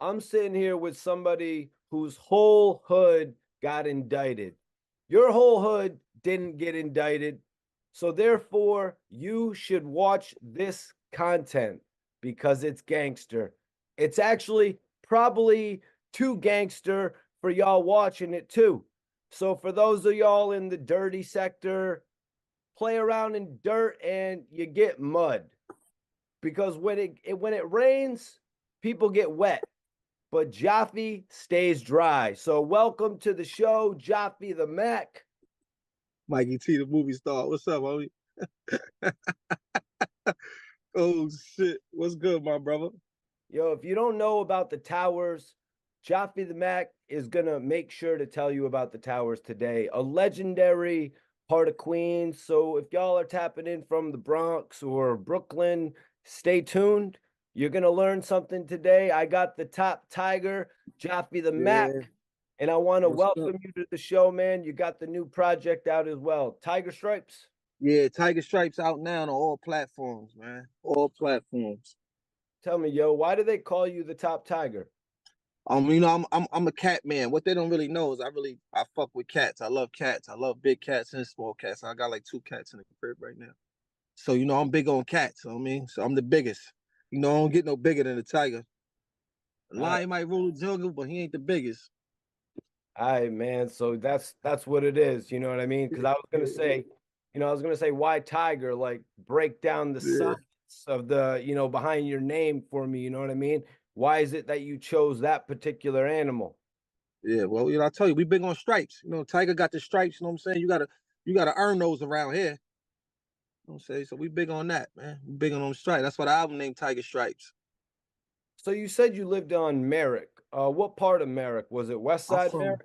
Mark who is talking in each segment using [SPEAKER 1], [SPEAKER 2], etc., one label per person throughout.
[SPEAKER 1] I'm sitting here with somebody whose whole hood got indicted. Your whole hood didn't get indicted. So therefore, you should watch this content because it's gangster. It's actually probably too gangster for y'all watching it too. So for those of y'all in the dirty sector, play around in dirt and you get mud because when it rains, people get wet, but Joffy stays dry. So welcome to the show, Joffy the Mac.
[SPEAKER 2] Mikey T, the movie star. What's up, homie? Oh shit. What's good, my brother?
[SPEAKER 1] Yo, if you don't know about the towers, Joffy the Mac is gonna make sure to tell you about the towers today. A legendary part of Queens. So if y'all are tapping in from the Bronx or Brooklyn, stay tuned. You're gonna learn something today. I got the top tiger, Joffy the Mac.
[SPEAKER 2] Yeah.
[SPEAKER 1] And I want to
[SPEAKER 2] What's up?
[SPEAKER 1] welcome you to the show, man. You got the new project out as well, Tiger Stripes.
[SPEAKER 2] Yeah, Tiger Stripes out now on all platforms, man. All platforms.
[SPEAKER 1] Tell me, yo, why do they call you the top tiger?
[SPEAKER 2] I'm a cat man. What they don't really know is I fuck with cats. I love cats. I love big cats and small cats. I got like 2 cats in the crib right now. So I'm big on cats. So I'm the biggest. I don't get no bigger than the tiger. The
[SPEAKER 1] Uh,
[SPEAKER 2] lion might rule the jungle, but he ain't the biggest.
[SPEAKER 1] all right, man. So that's what it is. You know what I mean? Because I was gonna say, why tiger? Like break down the
[SPEAKER 2] Yeah.
[SPEAKER 1] science of the, behind your name for me. You know what I mean? Why is it that you chose that particular animal?
[SPEAKER 2] Yeah, well, I tell you, we big on stripes. Tiger got the stripes, what I'm saying? You gotta earn those around here. You know what I'm saying? So we big on that, man. We big on them stripes. That's why the album named Tiger Stripes.
[SPEAKER 1] So you said you lived on Merrick. What part of Merrick? Was it West
[SPEAKER 2] I'm
[SPEAKER 1] Side
[SPEAKER 2] from
[SPEAKER 1] Merrick?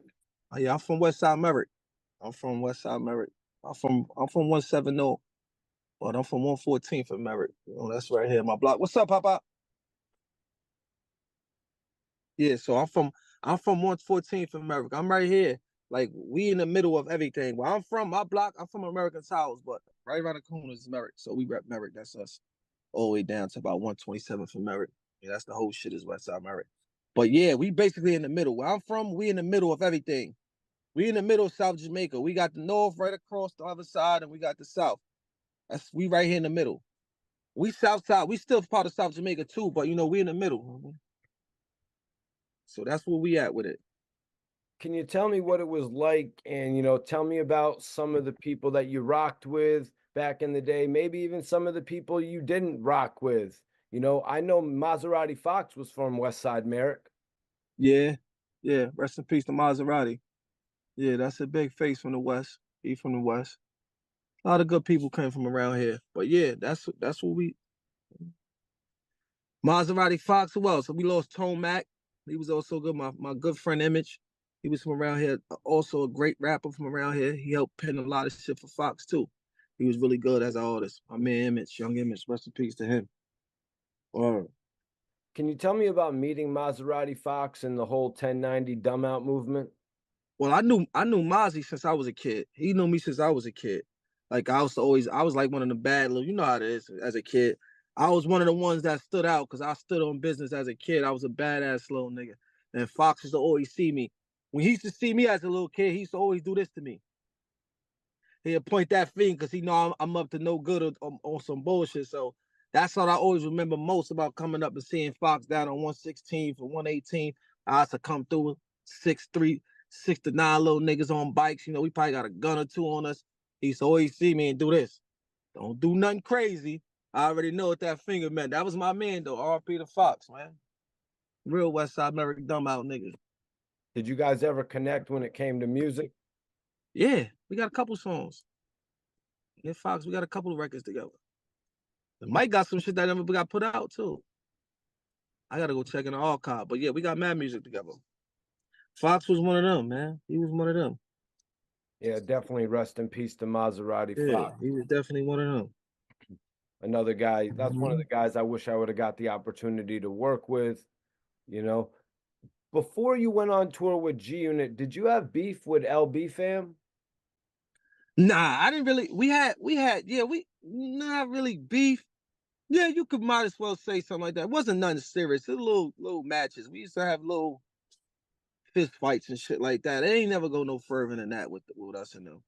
[SPEAKER 2] I'm from West Side Merrick. I'm from West Side Merrick. I'm from 170, but I'm from 114th of Merrick. That's right here, my block. What's up, Papa? Yeah, so I'm from 114th of Merrick. I'm right here. Like we in the middle of everything. Where I'm from, my block, I'm from American Towers, but right around the corner is Merrick. So we rep Merrick. That's us. All the way down to about 127th for Merrick. Yeah, that's the whole shit is West Side Merrick. But yeah, we basically in the middle. Where I'm from, we in the middle of everything. We in the middle of South Jamaica. We got the north right across the other side, and we got the south. We right here in the middle. We south side. We still part of South Jamaica too, but we in the middle. So that's where we at with it.
[SPEAKER 1] Can you tell me what it was like and tell me about some of the people that you rocked with back in the day, maybe even some of the people you didn't rock with? I know Maserati Fox was from West Side Merrick.
[SPEAKER 2] Yeah, yeah. Rest in peace to Maserati. Yeah, that's a big face from the West. He from the West. A lot of good people came from around here. But yeah, that's what we Maserati Fox. Who else? So we lost Tone Mac. He was also good. My good friend Image. He was from around here. Also a great rapper from around here. He helped pen a lot of shit for Fox too. He was really good as an artist. My man Image, young Image. Rest in peace to him. Or
[SPEAKER 1] Can you tell me about meeting Maserati Fox and the whole 1090 dumb out movement?
[SPEAKER 2] well, I knew Mozzie since I was a kid. He knew me since I was a kid. Like I was like one of the bad little, you know how it is as a kid. I was one of the ones that stood out because I stood on business as a kid. I was a badass little nigga. And Fox used to always see me. When he used to see me as a little kid, he used to always do this to me. He'd point that finger because he know I'm up to no good on some bullshit. So that's what I always remember most about coming up and seeing Fox down on 116 for 118. I used to come through 6'3", 6 to 9 little niggas on bikes. We probably got a gun or two on us. He used to always see me and do this. Don't do nothing crazy. I already know what that finger meant. That was my man though, R.P. the Fox, man. Real West Side American dumb out niggas.
[SPEAKER 1] Did you guys ever connect when it came to music?
[SPEAKER 2] Yeah, we got a couple songs. Me and Fox, we got a couple of records together. And Mike got some shit that never got put out too. I gotta go check in the archive. But yeah, we got mad music together. Fox was one of them, man. He was one of them.
[SPEAKER 1] Yeah, definitely rest in peace to Maserati
[SPEAKER 2] Yeah,
[SPEAKER 1] Fox.
[SPEAKER 2] he was definitely one of them.
[SPEAKER 1] Another guy, that's one of the
[SPEAKER 2] Mhm.
[SPEAKER 1] guys I wish I would have got the opportunity to work with, you know. Before you went on tour with G Unit, did you have beef with LB fam?
[SPEAKER 2] Nah, I didn't really. We had, yeah, we not really beef. Yeah, you could might as well say something like that. It wasn't nothing serious. It was little matches. We used to have little fist fights and shit like that. It ain't never go no further than that with us and them.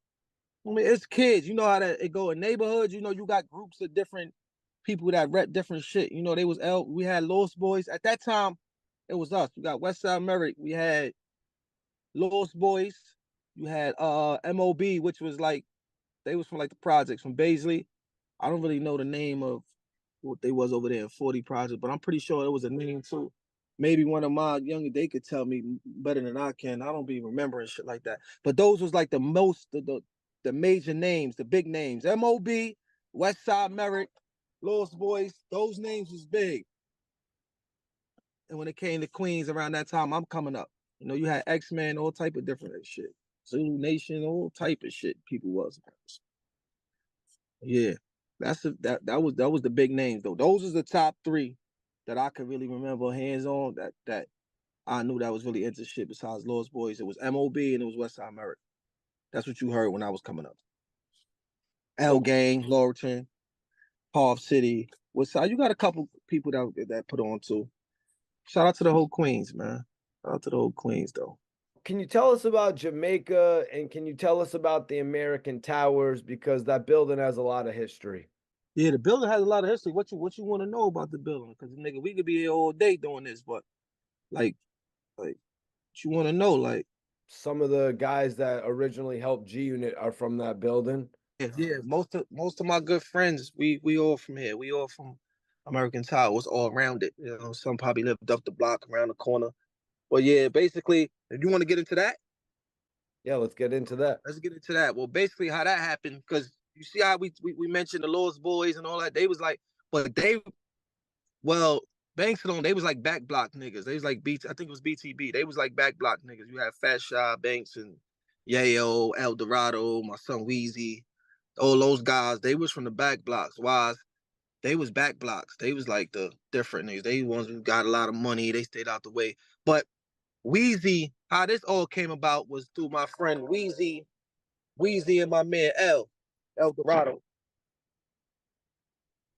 [SPEAKER 2] I mean, it's kids. You know how that it go in neighborhoods. You know, you got groups of different people that rep different shit. You know, they was we had Lost Boys at that time. It was us. We got West Side Merrick. We had Lost Boys. You had MOB, which was like they was from like the projects from Baisley. I don't really know the name of what they was over there in 40 Project, but I'm pretty sure it was a name too. Maybe one of my younger, they could tell me better than I can. I don't be remembering shit like that. But those was like the most the major names, the big names. MOB, West Side Merrick, Lost Boys, those names was big. And when it came to Queens around that time, I'm coming up. You know, you had X-Men, all type of different shit. Zulu Nation, all type of shit people was. Yeah. That was the big names though. Those is the top three that I could really remember hands on that I knew that was really into shit besides Lost Boys. It was MOB and it was West Side America. That's what you heard when I was coming up. L Gang, Laurelton, Palm City. Westside. You got a couple people that put on too. Shout out to the whole Queens, man. Shout out to the whole Queens though.
[SPEAKER 1] Can you tell us about Jamaica and can you tell us about the American Towers because that building has a lot of history?
[SPEAKER 2] Yeah, the building has a lot of history. What you want to know about the building? Because nigga, we could be here all day doing this, but like what you want to know, like
[SPEAKER 1] Some of the guys that originally helped G Unit are from that building.
[SPEAKER 2] yeah. Most of my good friends, we all from here. We all from American Towers, all around it. You know, some probably lived up the block around the corner. But yeah, basically, if you want to get into that,
[SPEAKER 1] Yeah, let's get into that.
[SPEAKER 2] let's get into that. Well, basically, how that happened, because you see how we mentioned the Lost Boys and all that. They was like, but they well, Banks and them, they was like back block niggas. They was like I think it was BTB. They was like back block niggas. You had Fat Shy, Banks, and Yayo, El Dorado, my son Weezy, all those guys. They was from the back blocks. Why? They was back blocks. They was like the different niggas. They ones who got a lot of money. They stayed out the way. But Weezy, how this all came about was through my friend Weezy and my man El Dorado.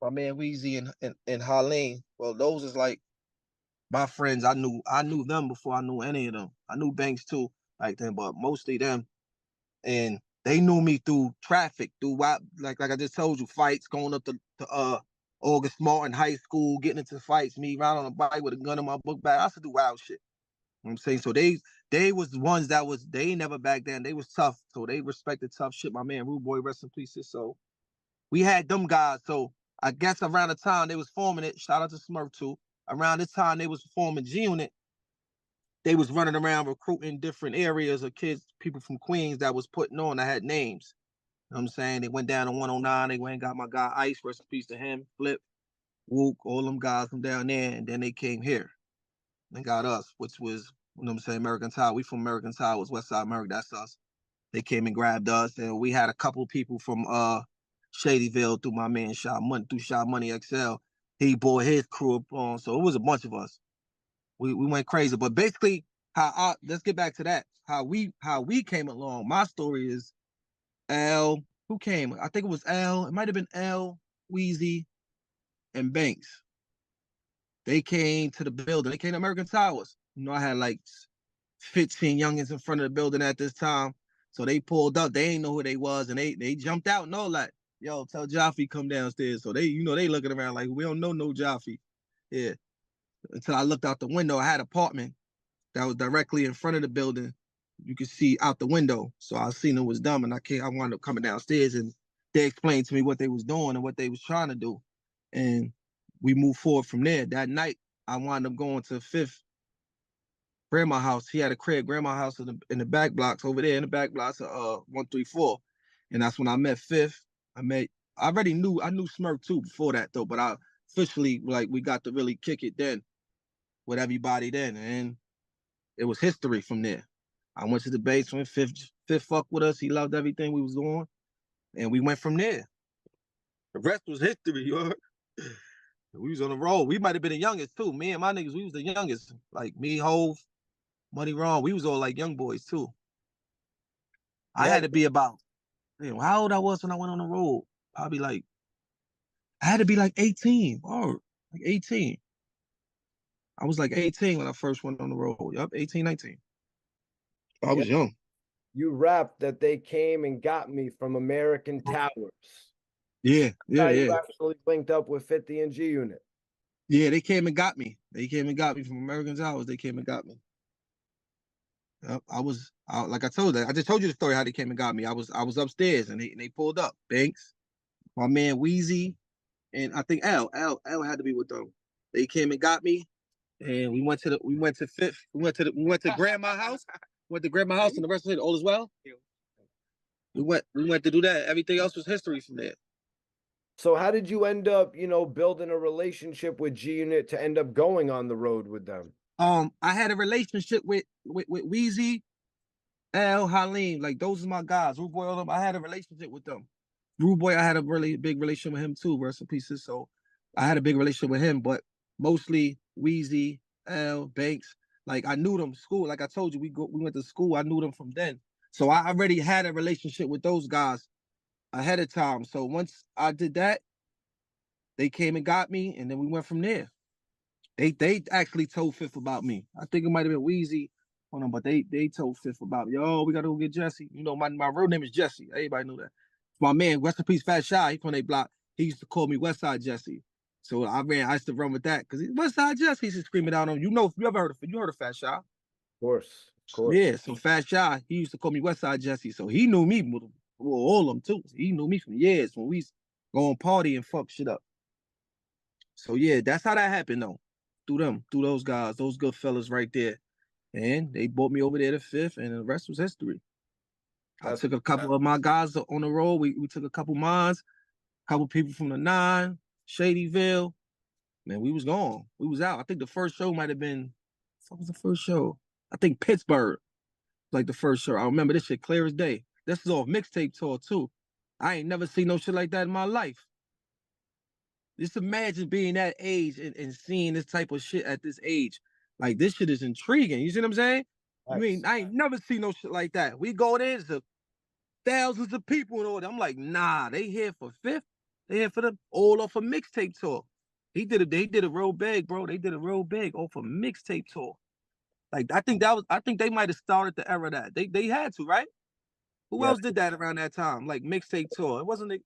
[SPEAKER 2] My man Weezy and Harlene. Well, those is like my friends. I knew them before I knew any of them. I knew Banks too back then, but mostly them. And they knew me through traffic, through like I just told you, fights, going up to August Martin High School, getting into fights, me riding on a bike with a gun in my book bag. I used to do wild shit. You know what I'm saying? So they was the ones that was they never back then. They was tough. So they respected tough shit. My man Rude Boy, rest in peace. So we had them guys. So I guess around the time they was forming it, shout out to Smurf too. Around this time they was forming G Unit, they was running around recruiting different areas of kids, people from Queens that was putting on that had names. You know what I'm saying? They went down to 109, they went and got my guy Ice, rest in peace to him, Flip, Wook, all them guys from down there, and then they came here and got us, which was, you know what I'm saying, American Tower. We from American Tower, was West Side America, that's us. They came and grabbed us, and we had a couple of people from Shadyville through my man through Shot Money XL. He brought his crew up on, so it was a bunch of us. We went crazy. But basically, let's get back to that. How we came along. My story is L. Who came? I think it was L. It might have been L, Wheezy, and Banks. They came to the building. They came to American Towers. You know, I had like 15 youngins in front of the building at this time. So they pulled up. They ain't know who they was, and they jumped out and all that. Yo, tell Joffy come downstairs. So they looking around like we don't know no Joffy. Yeah. Until I looked out the window, I had an apartment that was directly in front of the building. You could see out the window. So I seen it was dumb, and I wound up coming downstairs, and they explained to me what they was doing and what they was trying to do. And we moved forward from there. That night, I wound up going to Fifth grandma house. He had a crib, grandma house in the back blocks over there in the back blocks of 134. And that's when I met Fifth. I knew Smurf too before that though, but I officially like we got to really kick it then with everybody then. And it was history from there. I went to the basement, Fifth fucked with us. He loved everything we was doing. And we went from there. The rest was history, you heard? We was on the road. We might have been the youngest too. Me and my niggas, we was the youngest. Like me, Hove, Money Wrong. We was all like young boys too. I
[SPEAKER 1] Yeah,
[SPEAKER 2] had to be about, how old I was when I went on the road? Probably like I had to be like 18, or like 18. I was like 18 when I first went on the road. Yup, 18, 19. I
[SPEAKER 1] Yeah,
[SPEAKER 2] was young.
[SPEAKER 1] you rapped that they came and got me from American Towers.
[SPEAKER 2] Yeah,
[SPEAKER 1] How
[SPEAKER 2] yeah,
[SPEAKER 1] you
[SPEAKER 2] yeah.
[SPEAKER 1] actually linked up with 50 and G Unit.
[SPEAKER 2] Yeah, they came and got me. They came and got me from American Towers. They came and got me. Yep, like I told you, I just told you the story how they came and got me. I was upstairs and they pulled up. Banks, my man Wheezy, and I think L had to be with them. They came and got me, and we went to Fifth. We went to Grandma's house. Went to Grandma's house, and the rest of it all as well. We went to do that. Everything else was history from there.
[SPEAKER 1] So how did you end up, building a relationship with G Unit to end up going on the road with them?
[SPEAKER 2] I had a relationship with Wheezy, L, Halim. Like those are my guys. Rude Boy, all them. I had a relationship with them. Rude Boy, I had a really big relationship with him too. Rest in pieces. So I had a big relationship with him, but mostly Wheezy, L, Banks. Like I knew them school. Like I told you, we went to school. I knew them from then. So I already had a relationship with those guys ahead of time. So once I did that, they came and got me, and then we went from there. They actually told Fifth about me. I think it might have been Wheezy on them, but they told Fifth about me. Oh, we gotta go get Jesse. You know, my real name is Jesse. Everybody knew that. My man, rest in peace, Fat Shy. He from their block. He used to call me Westside Jesse. So I used to run with that because Westside Jesse used to scream it out on him. You know, you ever heard of Fat Shy?
[SPEAKER 1] Of course, of course.
[SPEAKER 2] Yeah, so Fat Shy, he used to call me Westside Jesse. So he knew me with all of them too. He knew me from years when we used to go on party and fuck shit up. So yeah, that's how that happened though. Through those guys, those good fellas right there. And they brought me over there to Fifth, and the rest was history. I took a couple of my guys on the road. We took a couple mines, a couple people from the 9, Shadyville. Man, we was gone. We was out. I think the first show might have been, what was the first show? I think Pittsburgh, like the first show. I remember this shit clear as day. This is off mixtape tour too. I ain't never seen no shit like that in my life. Just imagine being that age and seeing this type of shit at this age. Like this shit is intriguing. You see what I'm saying? I ain't never seen no shit like that. We go there, there's thousands of people and all that. I'm like, nah, they here for Fifth. They here for them all off a mixtape tour. They did it real big, bro. They did it real big off a mixtape tour. Like I think they might have started the era that. They had to, right? Who else did that around that time? Like mixtape tour. It wasn't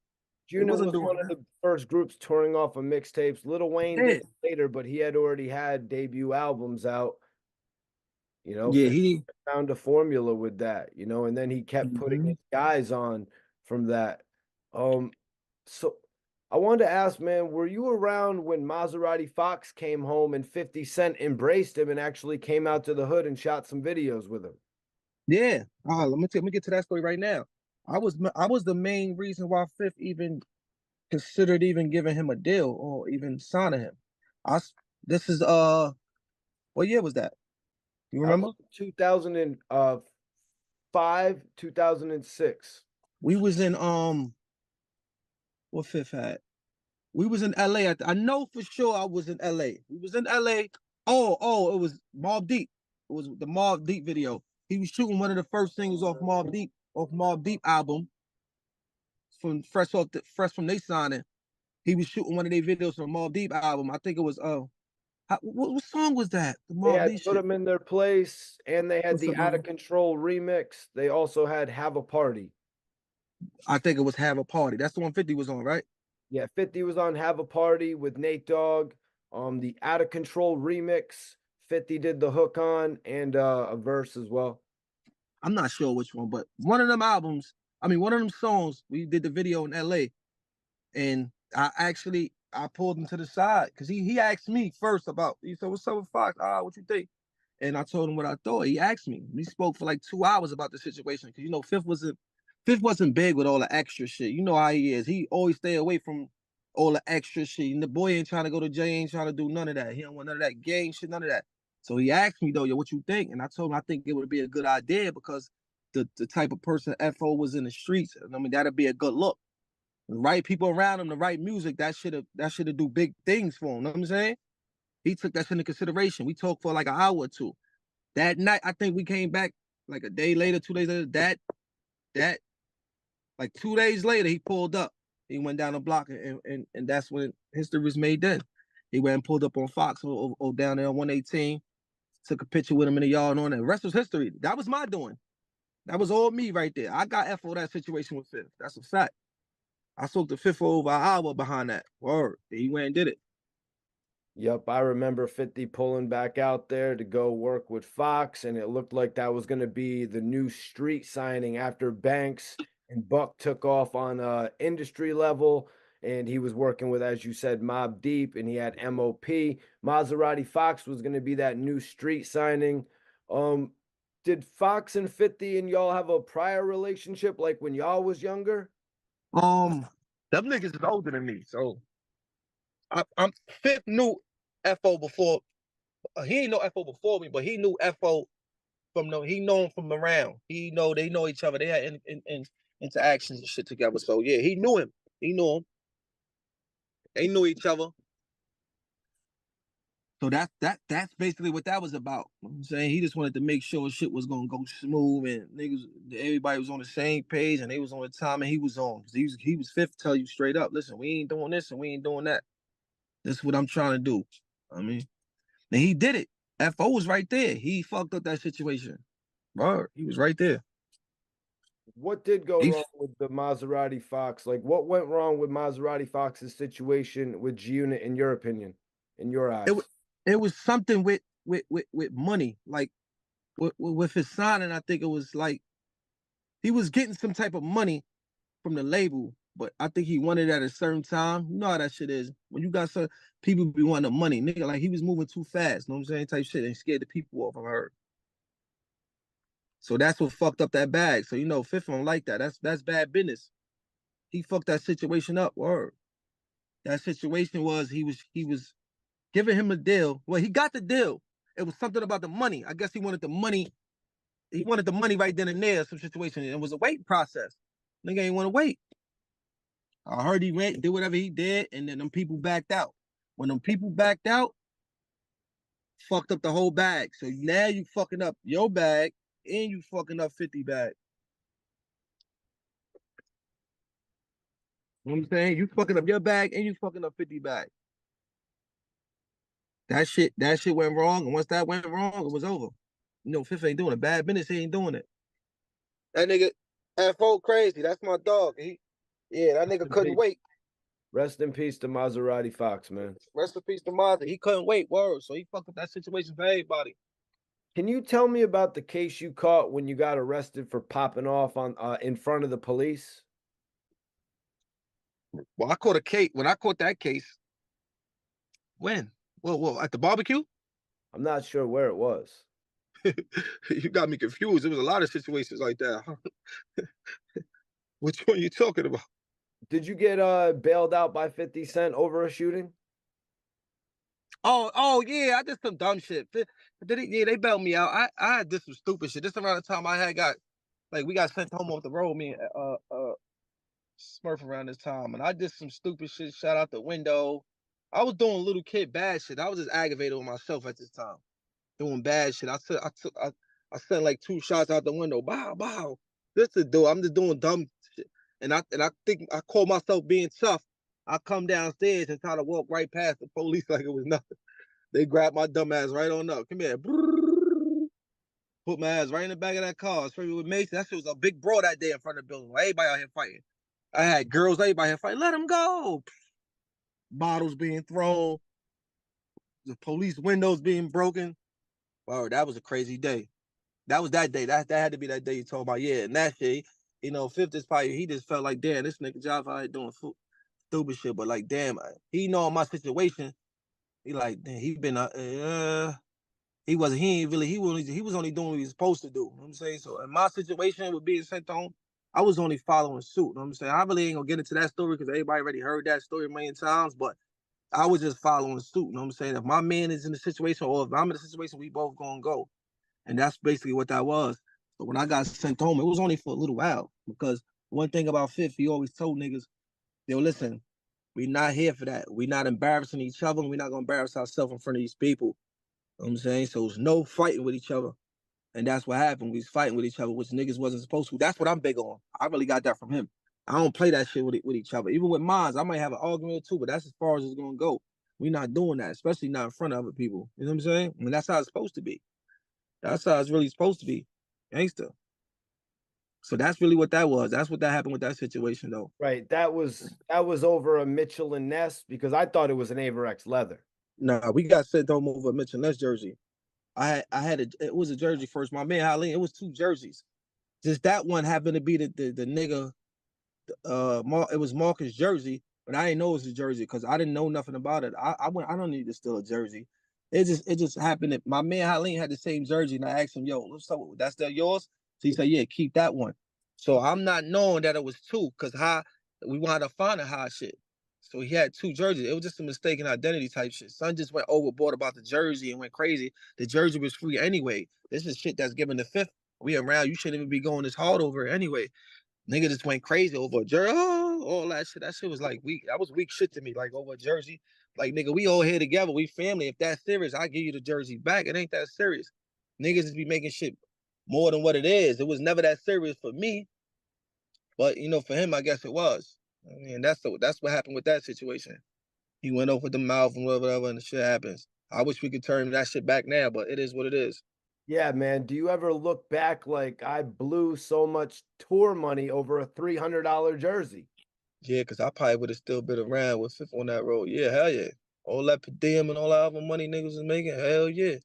[SPEAKER 1] Unit was one of the first groups touring off of mixtapes. Lil Wayne did it later, but he had already had debut albums out.
[SPEAKER 2] Yeah, he
[SPEAKER 1] found a formula with that, and then he kept putting his guys on from that. So I wanted to ask, man, were you around when Maserati Fox came home and 50 Cent embraced him and actually came out to the hood and shot some videos with him?
[SPEAKER 2] Yeah. Let me get to that story right now. I was the main reason why Fifth even considered even giving him a deal or even signing him. This is what year was that? You remember?
[SPEAKER 1] 2005, 2006.
[SPEAKER 2] We was in what Fifth had? We was in LA. I know for sure I was in LA. We was in LA. Oh, it was Mobb Deep. It was the Mobb Deep video. He was shooting one of the first singles off Mobb Deep album. Fresh from they signing. He was shooting one of their videos from Mobb Deep album. I think it was what song was that? The
[SPEAKER 1] They
[SPEAKER 2] Mobb
[SPEAKER 1] had
[SPEAKER 2] Deep
[SPEAKER 1] Put
[SPEAKER 2] shit.
[SPEAKER 1] Them in Their Place, and they had
[SPEAKER 2] What's
[SPEAKER 1] the Out of Control remix. They also had Have a Party.
[SPEAKER 2] I think it was Have a Party. That's the one 50 was on, right?
[SPEAKER 1] Yeah, 50 was on Have a Party with Nate Dogg. The Out of Control remix, 50 did the hook on, and a verse as well.
[SPEAKER 2] I'm not sure which one, but one of them songs, we did the video in LA. And I pulled him to the side because he asked me first he said, "What's up with Fox? What you think?" And I told him what I thought. He asked me. We spoke for like 2 hours about the situation because Fifth wasn't big with all the extra shit. You know how he is. He always stay away from all the extra shit. And the boy ain't trying to go to jail, ain't trying to do none of that. He don't want none of that gang shit, none of that. So he asked me though, yo, what you think? And I told him I think it would be a good idea because the type of person FO was in the streets. I mean, that'd be a good look. The right people around him, the right music, that should do big things for him. Know what I'm saying? He took that into consideration. We talked for like an hour or two. That night, I think we came back like a day later, 2 days later. That like 2 days later, he pulled up. He went down the block, and that's when history was made then. He went and pulled up on Fox or down there on 118, took a picture with him in the yard and all that. The rest was history. That was my doing. That was all me right there. I got FO that situation with Fifth. That's a fact. I soaked the Fifth for over an hour behind that. Word. He went and did it.
[SPEAKER 1] Yep, I remember 50 pulling back out there to go work with Fox, and it looked like that was going to be the new street signing after Banks and Buck took off on industry level, and he was working with, as you said, Mob Deep, and he had MOP. Maserati Fox was going to be that new street signing. Did Fox and 50 and y'all have a prior relationship like when y'all was younger?
[SPEAKER 2] Them niggas is older than me, so I'm Fifth knew FO before. He ain't know FO before me, but he knew FO he know him from around. They know each other. They had in interactions and shit together. So yeah, he knew him. He knew him. They knew each other. So that's basically what that was about. You know what I'm saying, he just wanted to make sure shit was gonna go smooth and everybody was on the same page and they was on the time and he was on. He was Fifth to tell you straight up, listen, we ain't doing this and we ain't doing that. This is what I'm trying to do. I mean, and he did it. FO was right there. He fucked up that situation. Word. He was right there.
[SPEAKER 1] What did go wrong with the Maserati Fox? Like, what went wrong with Maserati Fox's situation with G-Unit, in your opinion, in your eyes?
[SPEAKER 2] It was something with money. Like, with his signing, I think it was like he was getting some type of money from the label, but I think he wanted it at a certain time. You know how that shit is. When you got some people be wanting the money, nigga, like he was moving too fast, you know what I'm saying? Type shit, and scared the people off of her. So that's what fucked up that bag. So, you know, Fifth don't like that. That's bad business. He fucked that situation up. Word. That situation was he was giving him a deal. Well, he got the deal. It was something about the money. I guess he wanted the money. He wanted the money right then and there, some situation. It was a waiting process. Nigga ain't want to wait. I heard he went, did whatever he did, and then them people backed out. When them people backed out, fucked up the whole bag. So now you fucking up your bag and you fucking up 50 bag. You know what I'm saying? You fucking up your bag and you fucking up 50 bag. That shit went wrong, and once that went wrong, it was over. You know, Fifth ain't doing it. Bad business, he ain't doing it. That nigga FO crazy. That's my dog. That nigga couldn't wait.
[SPEAKER 1] Rest in peace to Maserati Fox, man.
[SPEAKER 2] Rest in peace to Maserati. He couldn't wait, word. So he fucked up that situation for everybody.
[SPEAKER 1] Can you tell me about the case you caught when you got arrested for popping off on in front of the police?
[SPEAKER 2] Well, I caught a case. When I caught that case, when? Well, at the barbecue?
[SPEAKER 1] I'm not sure where it was.
[SPEAKER 2] You got me confused. There was a lot of situations like that. Which one are you talking about?
[SPEAKER 1] Did you get bailed out by 50 Cent over a shooting?
[SPEAKER 2] Oh yeah, I did some dumb shit. They bailed me out. I did some stupid shit. This around the time we got sent home off the road, me and Smurf around this time, and I did some stupid shit, shot out the window. I was doing little kid bad shit. I was just aggravated with myself at this time, doing bad shit. I sent like 2 shots out the window. Bow, bow. This to do. I'm just doing dumb shit, and I think I call myself being tough. I come downstairs and try to walk right past the police like it was nothing. They grabbed my dumb ass right on up. Come here. Put my ass right in the back of that car. Straight with Mason. That shit was a big brawl that day in front of the building. Everybody out here fighting. I had girls, everybody here fighting. Let them go. Bottles being thrown. The police windows being broken. Wow, that was a crazy day. That was that day. That had to be that day you told about. Yeah, and that shit, you know, Fifth is probably, he just felt like, damn, this nigga Joff out here doing stupid shit. But like, damn, he know my situation. He like, damn, he been, he was only doing what he was supposed to do. You know what I'm saying? So in my situation with being sent home, I was only following suit. You know what I'm saying? I really ain't gonna get into that story because everybody already heard that story a million times, but I was just following suit. You know what I'm saying? If my man is in the situation or if I'm in the situation, we both gonna go. And that's basically what that was. But when I got sent home, it was only for a little while because one thing about Fifth, he always told niggas, yo, listen, we not here for that. We not embarrassing each other. We're not gonna embarrass ourselves in front of these people. You know what I'm saying? So it's no fighting with each other. And that's what happened. We was fighting with each other, which niggas wasn't supposed to. That's what I'm big on. I really got that from him. I don't play that shit with each other. Even with mines, I might have an argument or two, but that's as far as it's gonna go. We're not doing that, especially not in front of other people. You know what I'm saying? I mean, that's how it's supposed to be. That's how it's really supposed to be, gangster. So that's really what that was. That's what that happened with that situation, though.
[SPEAKER 1] Right. That was over a Mitchell and Ness because I thought it was an Averex leather.
[SPEAKER 2] Nah, we got sent home over a Mitchell Ness jersey. I had it was a jersey first. My man Haleen, it was 2 jerseys. Just that one happened to be the nigga. It was Marcus' jersey, but I didn't know it was a jersey because I didn't know nothing about it. I went. I don't need to steal a jersey. It just happened that my man Haleen had the same jersey, and I asked him, "Yo, what's up? That's still yours?" So he said, "Yeah, keep that one." So I'm not knowing that it was 2 because we wanted to find a high shit. So he had 2 jerseys. It was just a mistaken identity type shit. Son just went overboard about the jersey and went crazy. The jersey was free anyway. This is shit that's given the fifth. We around. You shouldn't even be going this hard over it anyway. Nigga just went crazy over a jersey. Oh, all that shit. That shit was like weak. That was weak shit to me. Like over a jersey. Like nigga, we all here together. We family. If that's serious, I give you the jersey back. It ain't that serious. Niggas just be making shit more than what it is. It was never that serious for me, but you know, for him, I guess it was. I mean, that's what happened with that situation. He went off with the mouth and whatever, and the shit happens. I wish we could turn that shit back now, but it is what it is.
[SPEAKER 1] Yeah, man. Do you ever look back like I blew so much tour money over a $300 jersey?
[SPEAKER 2] Yeah, because I probably would have still been around with Fifth on that road. Yeah, hell yeah. All that per diem and all that other money niggas was making, hell yeah.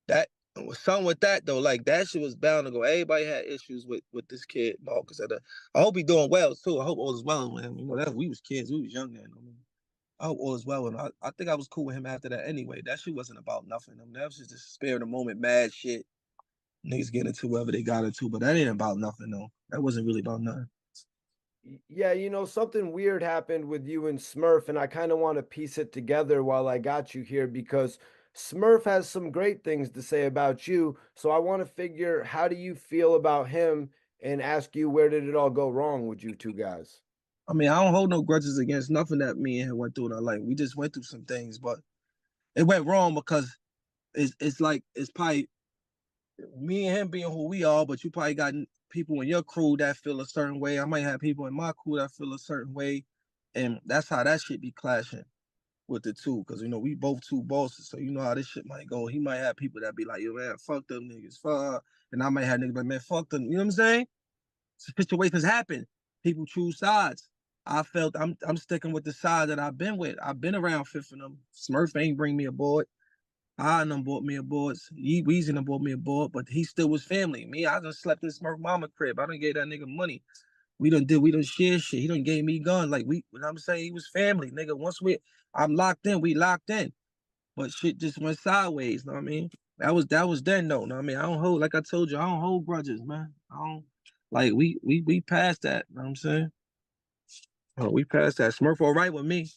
[SPEAKER 2] That was something with that though. Like that shit was bound to go. Everybody had issues with this kid, Marcus. I hope he doing well too. I hope all is well with him. You know, that we was kids, we was young then. I mean, I hope all is well. And I think I was cool with him after that anyway. That shit wasn't about nothing. I mean, that was just spare the moment, mad shit. Niggas getting into whatever they got into, but that ain't about nothing though. That wasn't really about nothing.
[SPEAKER 1] Yeah, something weird happened with you and Smurf, and I kind of want to piece it together while I got you here because Smurf has some great things to say about you. So I want to figure how do you feel about him and ask you where did it all go wrong with you two guys?
[SPEAKER 2] I mean, I don't hold no grudges against nothing that me and him went through in our life. We just went through some things, but it went wrong because it's like it's probably me and him being who we are, but you probably got people in your crew that feel a certain way. I might have people in my crew that feel a certain way, and that's how that shit be clashing with the two. Because you know we both 2 bosses, so you know how this shit might go. He might have people that be like, "Yo, man, fuck them niggas, fuck," and I might have niggas like, "Man, fuck them." You know what I'm saying? Situations happen. People choose sides. I felt I'm sticking with the side that I've been with. I've been around Fifth and them. Smurf ain't bring me aboard. I done bought me a board. Weezy done bought me a board, but he still was family. Me, I done slept in Smurf mama crib. I done gave that nigga money. We done share shit. He done gave me guns. Like you know what I'm saying? He was family, nigga. I'm locked in, we locked in. But shit just went sideways, know what I mean? That was then though, know what I mean? I don't hold, like I told you, I don't hold grudges, man. I don't like we passed that, know what I'm saying? Oh, we passed that. Smurf all right with me.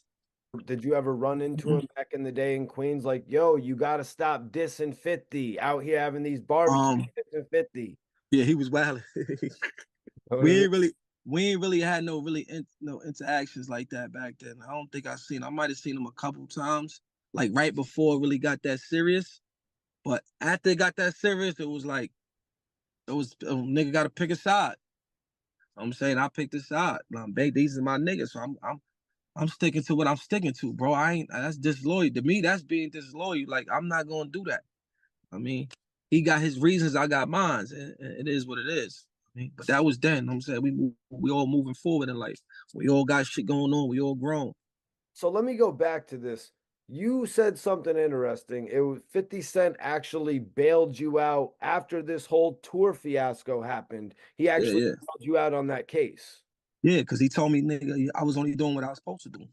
[SPEAKER 1] Did you ever run into him back in the day in Queens? Like, yo, you got to stop dissing 50 out here having these barbecues
[SPEAKER 2] Um,
[SPEAKER 1] dissing 50.
[SPEAKER 2] yeah, he was wild.
[SPEAKER 1] Oh,
[SPEAKER 2] we
[SPEAKER 1] yeah.
[SPEAKER 2] ain't really we ain't really had no interactions like that back then. I don't think I seen. I might have seen him a couple times, like right before it really got that serious. But after it got that serious, it was like it was a nigga got to pick a side. I'm saying I picked a side. These are my niggas, so I'm sticking to what I'm sticking to, bro. I ain't that's disloyal to me. That's being disloyal. Like I'm not gonna do that. I mean, he got his reasons, I got mine. And it is what it is. I mean, but that was then. You know what I'm saying we all moving forward in life. We all got shit going on. We all grown.
[SPEAKER 1] So let me go back to this. You said something interesting. It was 50 Cent actually bailed you out after this whole tour fiasco happened. He
[SPEAKER 2] Yeah,
[SPEAKER 1] actually
[SPEAKER 2] yeah.
[SPEAKER 1] bailed you out on that case.
[SPEAKER 2] Yeah, because he told me, nigga, I was only doing what I was supposed to do.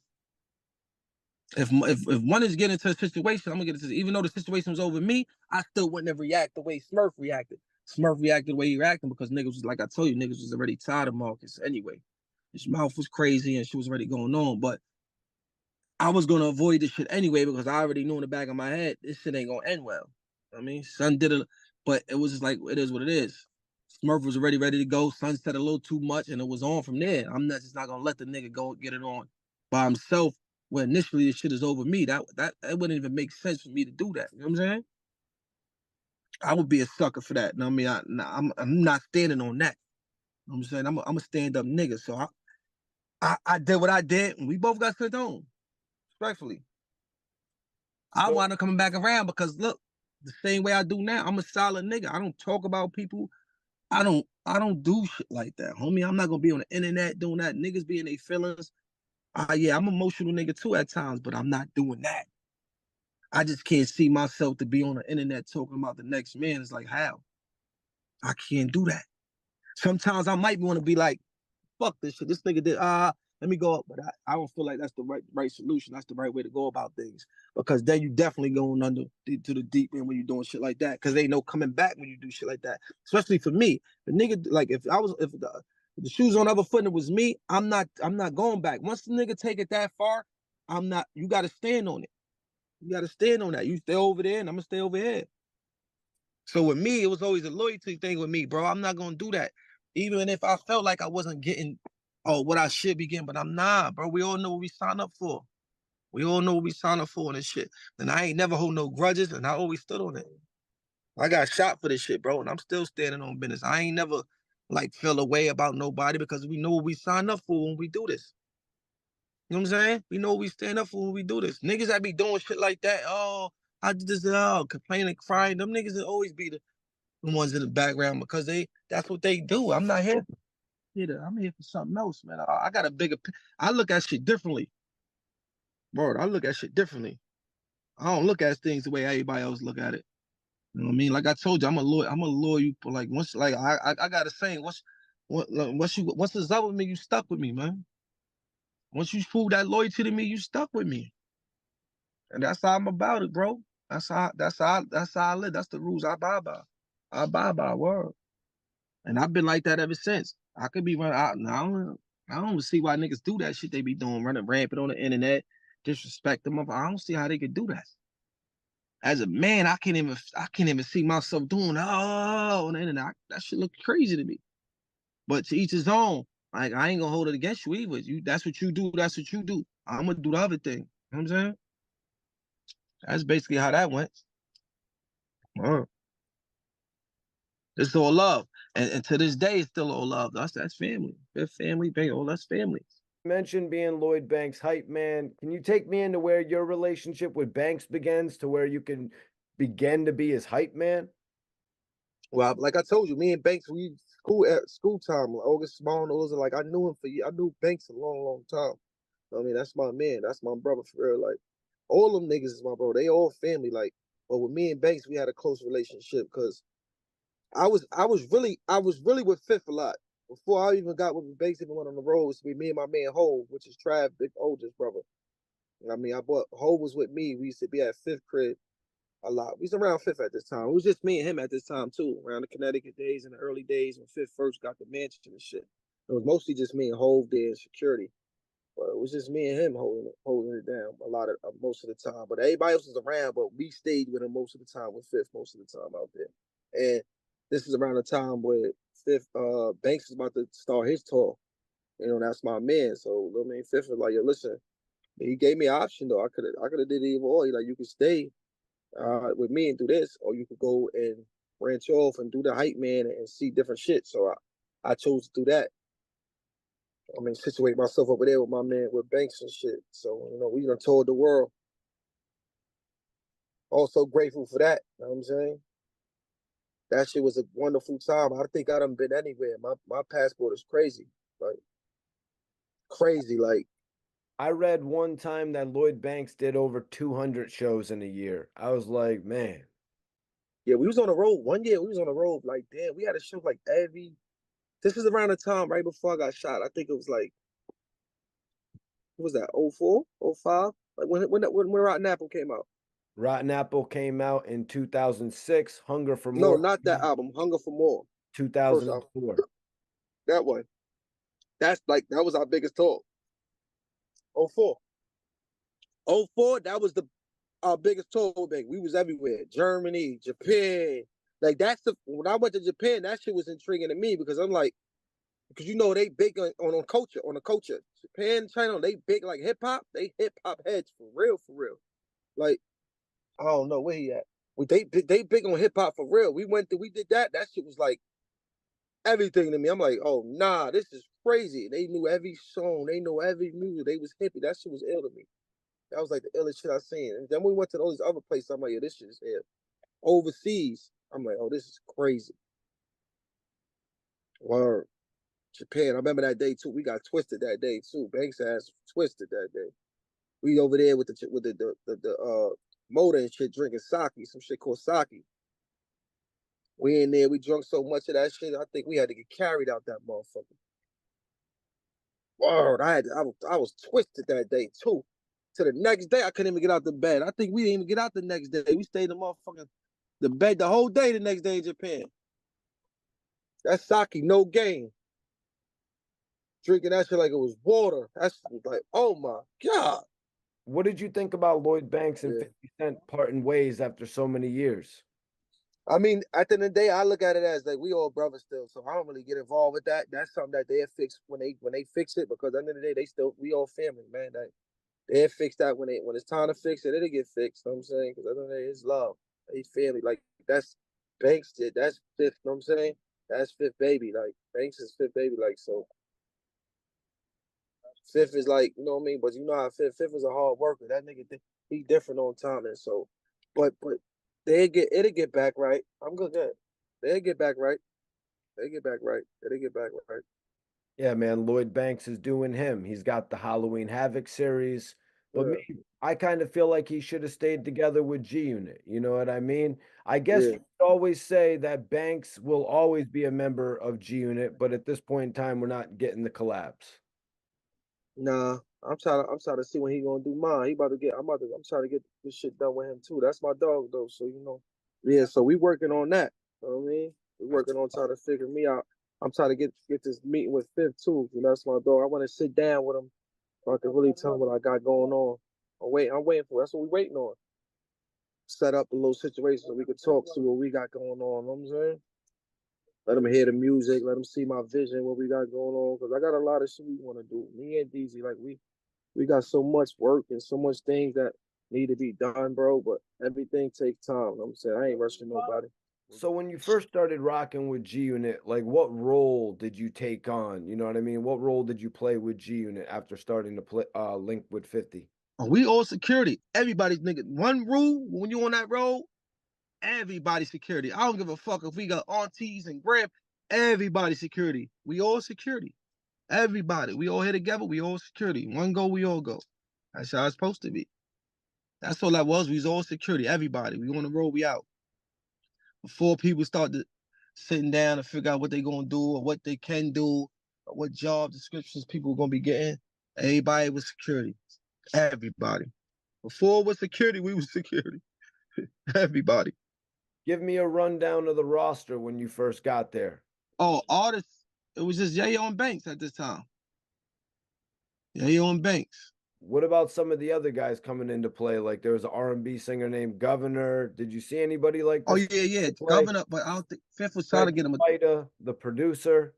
[SPEAKER 2] If one is getting into a situation, I'm gonna get into even though the situation was over me, I still wouldn't have reacted the way Smurf reacted. Smurf reacted the way he reacted because niggas was like I told you, niggas was already tired of Marcus anyway. His mouth was crazy and shit was already going on. But I was gonna avoid this shit anyway because I already knew in the back of my head this shit ain't gonna end well. I mean, son did it, but it was just like it is what it is. Smurf was already ready to go. Son said a little too much, and it was on from there. I'm not just not gonna let the nigga go get it on by himself. When initially the shit is over me, that it wouldn't even make sense for me to do that. You know what I'm saying? I would be a sucker for that. You know what I mean? I'm not standing on that. You know what I'm saying? I'm a stand-up nigga. So I did what I did, and we both got sent home. Respectfully. I wound up coming back around because look, the same way I do now, I'm a solid nigga. I don't talk about people. I don't do shit like that, homie. I'm not gonna be on the internet doing that. Niggas be in their feelings. Yeah, I'm an emotional nigga too at times, but I'm not doing that. I just can't see myself to be on the internet talking about the next man. It's like, how? I can't do that. Sometimes I might want to be like, fuck this shit. This nigga did, let me go up. But I don't feel like that's the right solution. That's the right way to go about things. Because then you definitely going under to the deep end when you're doing shit like that. Because they know coming back when you do shit like that. Especially for me. The nigga, like if the shoes on the other foot and it was me, I'm not going back. Once the nigga take it that far, you gotta stand on it. You gotta stand on that. You stay over there and I'm gonna stay over here. So with me, it was always a loyalty thing with me, bro. I'm not gonna do that. Even if I felt like I wasn't getting what I should be getting, but I'm not, bro. We all know what we signed up for. We all know what we signed up for and this shit. And I ain't never hold no grudges, and I always stood on it. I got shot for this shit, bro, and I'm still standing on business. I ain't never like feel a way about nobody because we know what we signed up for when we do this. You know what I'm saying? We know what we stand up for when we do this. Niggas that be doing shit like that, I did this, complaining, crying. Them niggas will always be the ones in the background because that's what they do. I'm not here. I'm here for something else, man. I got a bigger. I look at shit differently, bro. I look at shit differently. I don't look at things the way everybody else look at it. You know what I mean? Like I told you, I'm a loyal. Like once, like I got a saying. Once it's up with me, you stuck with me, man. Once you prove that loyalty to me, you stuck with me, and that's how I'm about it, bro. That's how I live. That's the rules I abide by. I abide by word. And I've been like that ever since. I could be running out now. I don't see why niggas do that shit they be doing, running rampant on the internet, disrespect them. I don't see how they could do that. As a man, I can't even see myself doing on the internet. That shit look crazy to me. But to each his own. Like I ain't gonna hold it against you either. That's what you do. That's what you do. I'm gonna do the other thing. You know what I'm saying? That's basically how that went. It's all love. And to this day, it's still all love. That's family. That's family, bang, all that's family.
[SPEAKER 1] You mentioned being Lloyd Banks' hype man. Can you take me into where your relationship with Banks begins to where you can begin to be his hype man?
[SPEAKER 2] Well, like I told you, me and Banks, we school time, like August Small, those are like I knew him for years. I knew Banks a long time. I mean, that's my man. That's my brother for real. Like all them niggas is my bro. They all family. Like, but with me and Banks, we had a close relationship because I was really with Fifth a lot. Before I even got with Banks, even went on the road, it was me and my man Hove, which is Trav, big oldest brother. I mean, Hove was with me. We used to be at Fifth crib a lot. We was around Fifth at this time. It was just me and him at this time too, around the Connecticut days and the early days when Fifth first got the mansion and shit. It was mostly just me and Hove there in security. But it was just me and him holding it down a lot of most of the time. But everybody else was around, but we stayed with him most of the time with Fifth most of the time out there. And this is around the time where Fifth Banks was about to start his tour. You know, that's my man. So I mean, Fifth was like, yo, listen, he gave me an option though. I could have did it either or. He like, you could stay with me and do this, or you could go and branch off and do the hype man and see different shit. So I chose to do that. I mean, situate myself over there with my man with Banks and shit. So, you know, we done toured the world. Also grateful for that. You know what I'm saying? That shit was a wonderful time. I think I done been anywhere. My passport is crazy. Like crazy. Like
[SPEAKER 1] I read one time that Lloyd Banks did over 200 shows in a year. I was like, man.
[SPEAKER 2] yeah, we was on the road. One year we was on the road. Like, damn, we had a show like this was around the time right before I got shot. I think it was like, what was that, 04, 05? Like when Rotten Apple came out.
[SPEAKER 1] Rotten Apple came out in 2006. Hunger for
[SPEAKER 2] No,
[SPEAKER 1] More,
[SPEAKER 2] not that album. Hunger for More. First album.
[SPEAKER 1] 2004.
[SPEAKER 2] That one. That was our biggest tour. 04. 04, that was our biggest tour big. We was everywhere. Germany, Japan. Like when I went to Japan, that shit was intriguing to me because I'm like, because you know they big on culture, on the culture. Japan, China, they big like hip hop. They hip hop heads for real, for real. Like, I don't know where he at. They big on hip hop for real. We did that. That shit was like everything to me. I'm like, oh nah, this is crazy. They knew every song, they know every music. They was hippie. That shit was ill to me. That was like the illest shit I seen. And then we went to all these other places. I'm like, yeah, this shit is ill. Overseas, I'm like, oh, this is crazy. Word. Japan, I remember that day too. We got twisted that day too. Banks ass twisted that day. We over there with the motor and shit, drinking sake, some shit called sake. We in there, we drunk so much of that shit. I think we had to get carried out that motherfucker. Word, I was twisted that day too. To the next day, I couldn't even get out the bed. I think we didn't even get out the next day. We stayed in the bed the whole day the next day in Japan. That's sake, no game. Drinking that shit like it was water. That's like, oh my God.
[SPEAKER 1] What did you think about Lloyd Banks and
[SPEAKER 2] Yeah.
[SPEAKER 1] 50 Cent parting ways after so many years?
[SPEAKER 2] I mean, at the end of the day, I look at it as like we all brothers still, so I don't really get involved with that. That's something that they'll fix when they fix it, because at the end of the day, we all family, man. They'll fix that when it's time to fix it, it'll get fixed. You know what I'm saying? Because at the end of the day, it's love. They family. Like that's Banks did. That's fifth. You know what I'm saying? That's fifth baby. Like Banks is fifth baby. Like so. Fifth is like, you know what I mean? But you know how Fifth is a hard worker. That nigga, he different on time. And so, but it'll get back right. I'm good. They'll get back right. They get back right. They get back right.
[SPEAKER 1] Yeah, man, Lloyd Banks is doing him. He's got the Halloween Havoc series. But me,
[SPEAKER 2] Yeah.
[SPEAKER 1] I kind of feel like he should have stayed together with G Unit. You know what I mean? I guess
[SPEAKER 2] Yeah.
[SPEAKER 1] you could always say that Banks will always be a member of G Unit, but at this point in time, we're not getting the collapse.
[SPEAKER 2] Nah, I'm trying to see when he gonna do mine. I'm trying to get this shit done with him too. That's my dog though. So you know. Yeah, so we working on that. You know what I mean? We working on trying to figure me out. I'm trying to get this meeting with Fifth too. You know, that's my dog. I want to sit down with him so I can really tell him what I got going on. I'm waiting for. That's what we waiting on. Set up a little situation so we can talk, see what we got going on. You know what I'm saying? Let them hear the music, let them see my vision, what we got going on. Cause I got a lot of shit we want to do. Me and DZ, like we got so much work and so much things that need to be done, bro. But everything takes time. You know what I'm saying? I ain't rushing nobody.
[SPEAKER 1] So when you first started rocking with G Unit, like what role did you take on? You know what I mean? What role did you play with G Unit after starting to play link with 50?
[SPEAKER 2] We all security. Everybody's nigga. One rule when you on that road, everybody security. I don't give a fuck if we got aunties and grand. Everybody security. We all security. Everybody. We all here together. We all security. One go, we all go. That's how it's supposed to be. That's all that was. We was all security. Everybody. We on the road. We out. Before people start sitting down and figure out what they gonna do or what they can do or what job descriptions people are gonna be getting, everybody was security. Everybody. Before it was security, we was security. Everybody.
[SPEAKER 1] Give me a rundown of the roster when you first got there.
[SPEAKER 2] Oh, artists. It was just Yayo and Banks at this time. Yayo and Banks.
[SPEAKER 1] What about some of the other guys coming into play? Like there was an R&B singer named Governor. Did you see anybody like
[SPEAKER 2] Oh
[SPEAKER 1] this
[SPEAKER 2] yeah.
[SPEAKER 1] play?
[SPEAKER 2] Governor, but I don't think Fifth was trying
[SPEAKER 1] Red
[SPEAKER 2] to get him.
[SPEAKER 1] Spider, the producer.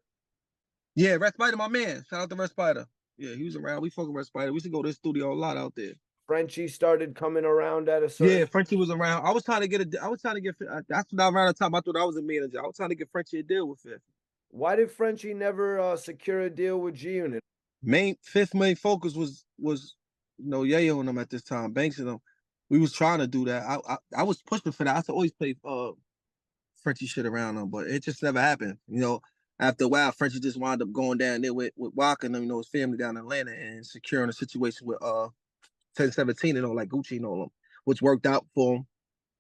[SPEAKER 2] Yeah, Red Spider, my man. Shout out to Red Spider. Yeah, he was around. We fucking Red Spider. We used to go to the studio a lot out there.
[SPEAKER 1] Frenchie started coming around at a
[SPEAKER 2] Yeah,
[SPEAKER 1] certain.
[SPEAKER 2] Frenchie was around. I was trying to get. That's when around the time I thought I was a manager. I was trying to get Frenchie a deal with Fifth.
[SPEAKER 1] Why did Frenchie never secure a deal with G Unit?
[SPEAKER 2] Fifth main focus was Yayo and them at this time. Banks and them. We was trying to do that. I was pushing for that. I used to always play Frenchie shit around them, but it just never happened. You know, after a while, Frenchie just wound up going down there with Walker and them, his family down in Atlanta and securing a situation with 1017 and all like Gucci and all them, which worked out for him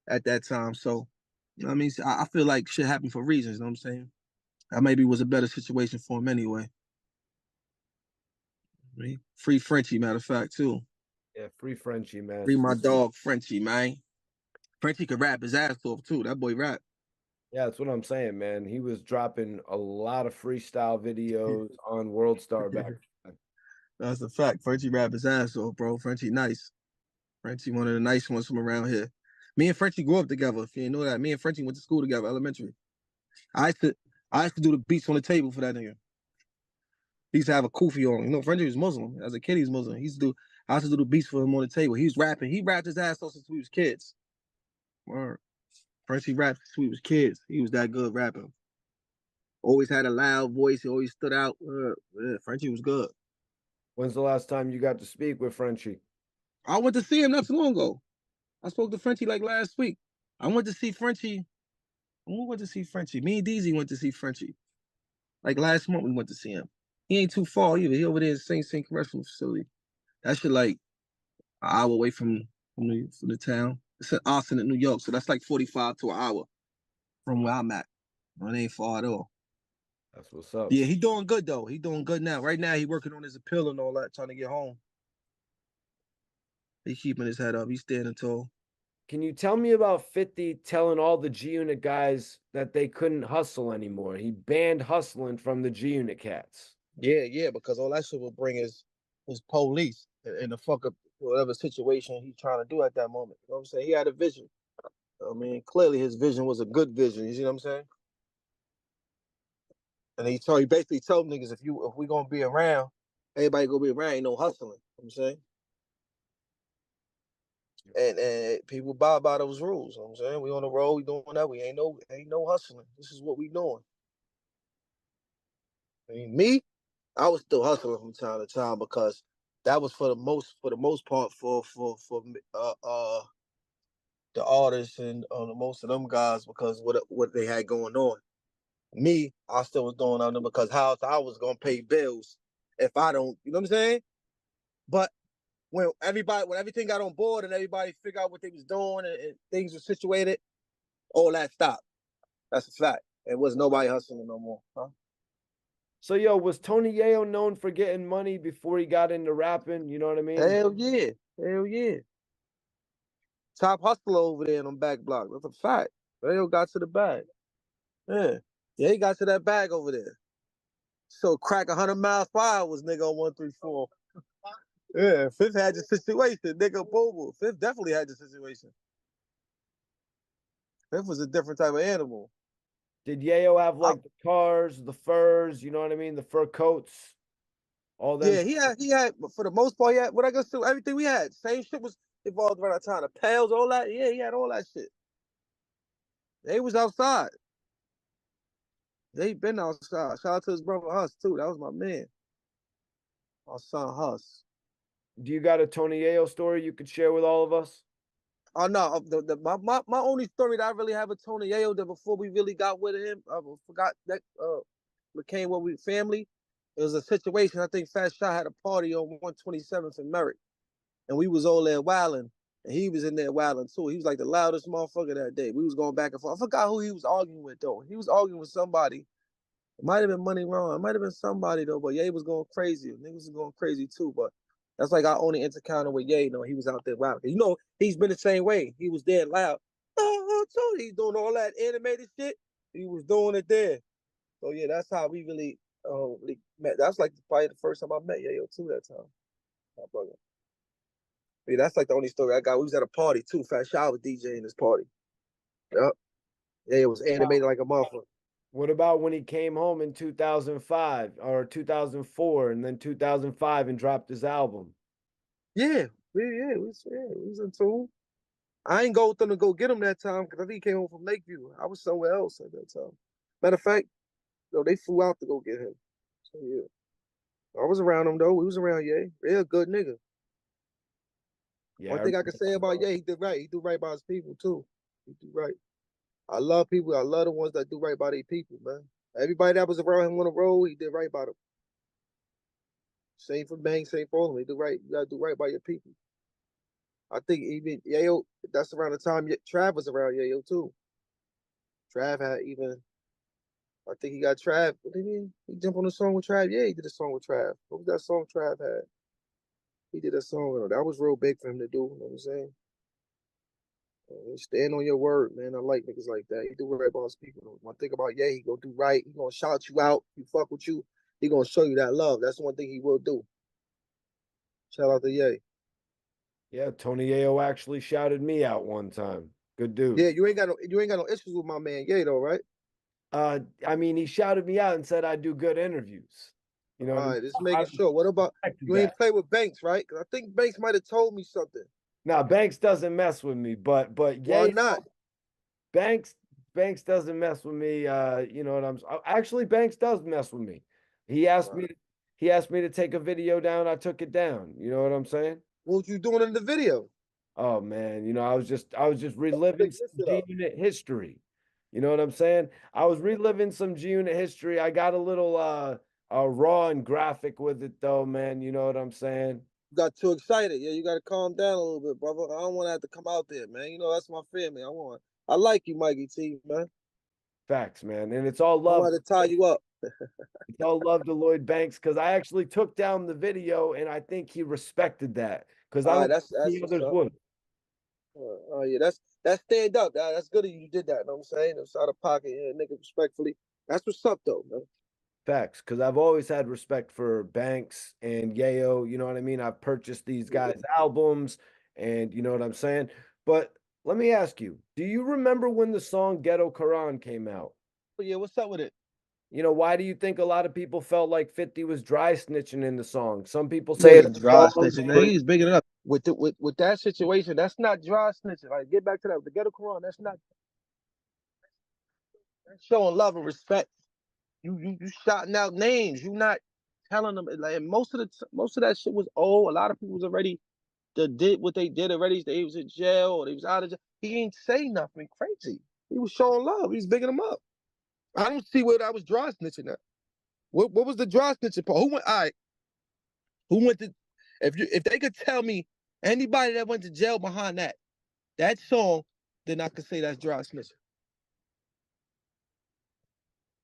[SPEAKER 2] at that time. So, you know what I mean? I feel like shit happened for reasons, you know what I'm saying? That maybe was a better situation for him anyway. I mean, free Frenchie, matter of fact, too.
[SPEAKER 1] Yeah, free Frenchie, man.
[SPEAKER 2] Free my dog, Frenchie, man. Frenchie could rap his ass off, too. That boy rap.
[SPEAKER 1] Yeah, that's what I'm saying, man. He was dropping a lot of freestyle videos on World Star back then.
[SPEAKER 2] That's a fact. Frenchie rap his ass off, bro. Frenchie nice. Frenchie one of the nice ones from around here. Me and Frenchie grew up together. If you didn't know that, me and Frenchie went to school together, elementary. I used to do the beats on the table for that nigga. He used to have a kufi on. You know, Frenchie was Muslim. As a kid, he's Muslim. I used to do the beats for him on the table. He was rapping. He rapped his ass off since we was kids. Word. Frenchie rapped since we was kids. He was that good rapping. Always had a loud voice. He always stood out. Yeah, Frenchie was good.
[SPEAKER 1] When's the last time you got to speak with Frenchie?
[SPEAKER 2] I went to see him not too long ago. I spoke to Frenchie like last week. I went to see Frenchie. When we went to see Frenchie, me and DZ went to see Frenchie. Like last month, we went to see him. He ain't too far either. He over there in St. Correctional Facility. That shit like an hour away from the town. It's in Austin, New York, so that's like 45 to an hour from where I'm at. It ain't far at all.
[SPEAKER 1] That's what's up.
[SPEAKER 2] Yeah, he doing good though. He doing good now. Right now, he working on his appeal and all that, trying to get home. He keeping his head up. He's standing tall.
[SPEAKER 1] Can you tell me about 50 telling all the G Unit guys that they couldn't hustle anymore? He banned hustling from the G Unit cats.
[SPEAKER 2] Yeah, because all that shit will bring is police and the fuck up whatever situation he's trying to do at that moment. You know what I'm saying? He had a vision. I mean, clearly his vision was a good vision. You see what I'm saying? And he basically told niggas if we gonna be around, everybody gonna be around, ain't no hustling. You know what I'm saying? And people buy by those rules. You know what I'm saying? We on the road, we doing that. We ain't no hustling. This is what we doing. I mean, me, I was still hustling from time to time because that was for the most part for the artists and the most of them guys because what they had going on. Me, I still was doing on them because how I was gonna pay bills if I don't, you know what I'm saying? But when everything got on board and everybody figured out what they was doing and things were situated, all that stopped. That's a fact. It was nobody hustling no more. Huh?
[SPEAKER 1] So, yo, was Tony Yayo known for getting money before he got into rapping? You know what I mean?
[SPEAKER 2] Hell yeah. Top hustler over there on back block. That's a fact. Yayo got to the bag. Yeah, he got to that bag over there. So crack 100 miles per hour was nigga on 134. Yeah, Fifth had the situation. Nigga Bobo. Fifth definitely had the situation. Fifth was a different type of animal.
[SPEAKER 1] Did Yayo have like the cars, the furs, you know what I mean? The fur coats, all them.
[SPEAKER 2] Yeah, he had, but for the most part, he had what I guess everything we had. Same shit was involved around that time. The pails, all that. Yeah, he had all that shit. They was outside. They been outside. Shout out to his brother Huss too. That was my man. My son Huss.
[SPEAKER 1] Do you got a Tony Yayo story you could share with all of us?
[SPEAKER 2] Oh no, my only story that I really have with Tony Yayo that before we really got with him, I forgot that became what we family. It was a situation. I think Fat Shot had a party on 127th and Merrick, and we was all there wilding, and he was in there wilding too. He was like the loudest motherfucker that day. We was going back and forth. I forgot who he was arguing with though. He was arguing with somebody. It might have been Money Wrong. It might have been somebody though, but Ye was going crazy. Niggas was going crazy too, but that's like our only encounter with Ye. You know, he was out there wilding. You know, he's been the same way. He was there loud. Oh, Tony, he's doing all that animated shit. He was doing it there. So yeah, that's how we really met. That's like probably the first time I met Yayo too that time. My brother. Yeah, that's like the only story I got. We was at a party too. Fat Shaw was DJing this party. Yep. Yeah, it was animated like a motherfucker.
[SPEAKER 1] What about when he came home in 2005 or 2004 and then 2005 and dropped his album?
[SPEAKER 2] We was in tune. I ain't go with them to go get him that time because I think he came home from Lakeview. I was somewhere else at that time. Matter of fact, they flew out to go get him. So yeah. I was around him though. We was around Ye. Real good nigga.
[SPEAKER 1] Yeah.
[SPEAKER 2] One thing I can say about Ye, he did right. He do right by his people too. He do right. I love people. I love the ones that do right by their people, man. Everybody that was around him on the road, he did right by them. Same for Banks, same for him. He do right. You gotta do right by your people. I think even Yayo, that's around the time Trav was around Yayo too. Trav had even, I think he got Trav. What did he jump on a song with Trav? Yeah, he did a song with Trav. What was that song Trav had? He did a song. That was real big for him to do. You know what I'm saying? Stand on your word, man. I like niggas like that. He do right by his people. One thing about he gonna do right. He gonna shout you out. He fuck with you. He gonna show you that love. That's one thing he will do. Shout out to Ye.
[SPEAKER 1] Yeah, Tony Yayo actually shouted me out one time. Good dude.
[SPEAKER 2] Yeah, you ain't got no issues with my man Ye though, right?
[SPEAKER 1] I mean, he shouted me out and said I do good interviews. You know,
[SPEAKER 2] all right, just making sure. What about you ain't play with Banks, right? Because I think Banks might have told me something.
[SPEAKER 1] Now Banks doesn't mess with me, but
[SPEAKER 2] why not?
[SPEAKER 1] Banks Banks doesn't mess with me. You know what actually Banks does mess with me. He asked me he asked me to take a video down. I took it down. You know what I'm saying?
[SPEAKER 2] What you doing in the video?
[SPEAKER 1] Oh man, you know, I was just reliving some G Unit history. You know what I'm saying? I was reliving some G Unit history. I got a little raw and graphic with it though, man. You know what I'm saying?
[SPEAKER 2] Got too excited. Yeah, you got to calm down a little bit, brother. I don't want to have to come out there, man. You know, that's my family. I like you, Mikey T, man.
[SPEAKER 1] Facts, man. And it's all
[SPEAKER 2] I
[SPEAKER 1] love.
[SPEAKER 2] want to tie you up.
[SPEAKER 1] It's all love to Lloyd Banks because I actually took down the video and I think he respected that because I
[SPEAKER 2] All right,
[SPEAKER 1] don't
[SPEAKER 2] that's
[SPEAKER 1] think the
[SPEAKER 2] what's
[SPEAKER 1] others
[SPEAKER 2] up.
[SPEAKER 1] would.
[SPEAKER 2] Oh yeah, that's stand up. That's good of you did that. You know what I'm saying? It's out of pocket, yeah, nigga, respectfully. That's what's up though, man.
[SPEAKER 1] Facts, because I've always had respect for Banks and Yayo. You know what I mean? I've purchased these guys' albums, and you know what I'm saying. But let me ask you: do you remember when the song "Ghetto Qu'ran" came out?
[SPEAKER 2] But yeah, what's up with it?
[SPEAKER 1] You know, why do you think a lot of people felt like 50 was dry snitching in the song? Some people
[SPEAKER 2] He
[SPEAKER 1] say it's
[SPEAKER 2] wasn't dry
[SPEAKER 1] a song.
[SPEAKER 2] snitching. Man, he's big enough. With that situation, that's not dry snitching. Like, get back to that. The Ghetto Quran, that's showing love and respect. You shouting out names. You not telling them like most of that shit was old. A lot of people was already did what they did already. They was in jail or they was out of jail. He ain't say nothing crazy. He was showing love. He was bigging them up. I don't see where that was dry snitching at. What was the dry snitching part? Who went? All right. Who went to? If they could tell me anybody that went to jail behind that song, then I could say that's dry snitching.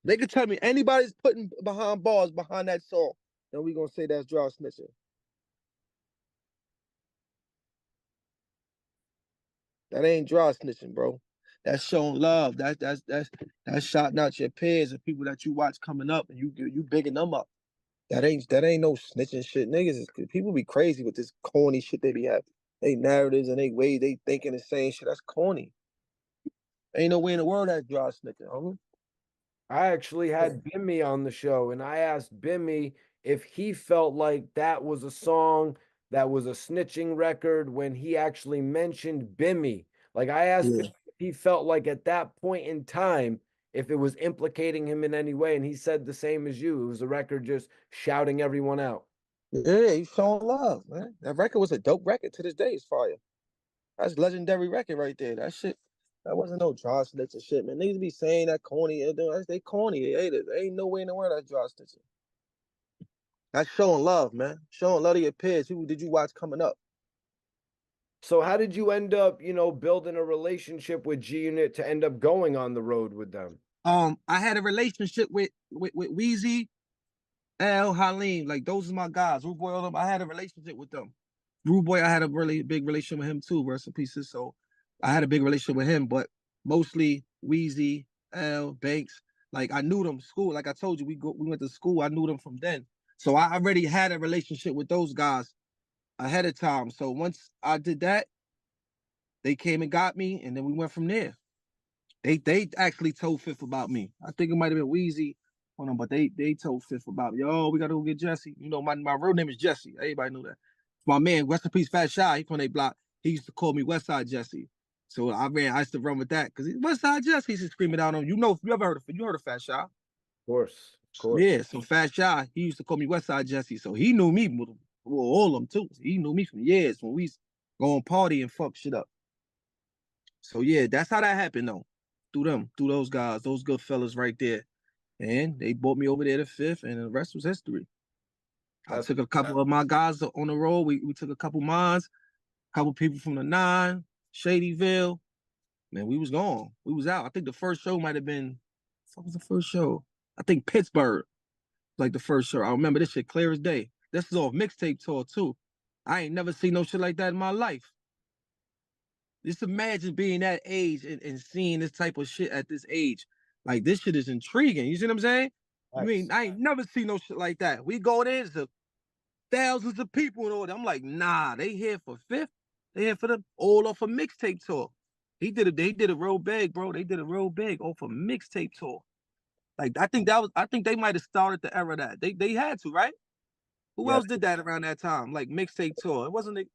[SPEAKER 2] They could tell me anybody's putting behind bars behind that song, then we gonna say that's dry snitching. That ain't dry snitching, bro. That's showing love. That's shouting out your peers and people that you watch coming up, and you bigging them up. That ain't no snitching shit. Niggas is people be crazy with this corny shit they be having. They narratives and they way they thinking and saying shit. That's corny. Ain't no way in the world that's dry snitching, homie.
[SPEAKER 1] I actually had Bimmy on the show, and I asked Bimmy if he felt like that was a song that was a snitching record when he actually mentioned Bimmy. Like I asked
[SPEAKER 2] Yeah.
[SPEAKER 1] Bimmy if he felt like at that point in time, if it was implicating him in any way, and he said the same as you. It was a record just shouting everyone out.
[SPEAKER 2] Yeah, he's showing love, man. That record was a dope record to this day. It's fire. That's legendary record right there. That shit, that wasn't no dry snitching shit, man. Niggas be saying that corny. They corny. They hate it. There ain't no way in the world that's dry snitching. That's showing love, man. Showing love to your peers. Who did you watch coming up?
[SPEAKER 1] So how did you end up, you know, building a relationship with G Unit to end up going on the road with them?
[SPEAKER 2] I had a relationship with Wheezy, L, Halim. Like those are my guys. Rude Boy, all them. I had a relationship with them. Rude Boy, I had a really big relationship with him too. Rest in pieces. So I had a big relationship with him, but mostly Wheezy, L, Banks. Like I knew them school. Like I told you, we went to school. I knew them from then. So I already had a relationship with those guys ahead of time. So once I did that, they came and got me, and then we went from there. They actually told Fifth about me. I think it might have been Wheezy on them, but they told Fifth about me. Oh, we gotta go get Jesse. You know, my real name is Jesse. Everybody knew that. My man, rest in peace, Fat Shy, he from their block. He used to call me Westside Jesse. So I used to run with that because Westside Jesse used to scream it out on him. You know, you ever heard of Fat Shy?
[SPEAKER 1] Of course, of course.
[SPEAKER 2] Yeah, so Fat Shy, he used to call me Westside Jesse. So he knew me with all of them too. He knew me from years when we used to go on party and fuck shit up. So yeah, that's how that happened though. Through those guys, those good fellas right there. And they brought me over there to Fifth, and the rest was history. I took a couple of my guys on the road. We took a couple mines, a couple people from the Nine, Shadyville. Man, we was gone. We was out. I think the first show might have been, what was the first show? I think Pittsburgh, like the first show. I remember this shit clear as day. This is off mixtape tour too. I ain't never seen no shit like that in my life. Just imagine being that age and seeing this type of shit at this age. Like this shit is intriguing. You see what I'm saying? I ain't never seen no shit like that. We go there, there's thousands of people and all that. I'm like, nah, they here for Fifth. They here for them all off a mixtape tour. They did it real big, bro. They did it real big off a mixtape tour. Like I think they might have started the era that they had to, right? Who
[SPEAKER 1] Yeah,
[SPEAKER 2] else did that around that time? Like mixtape tour. It wasn't it.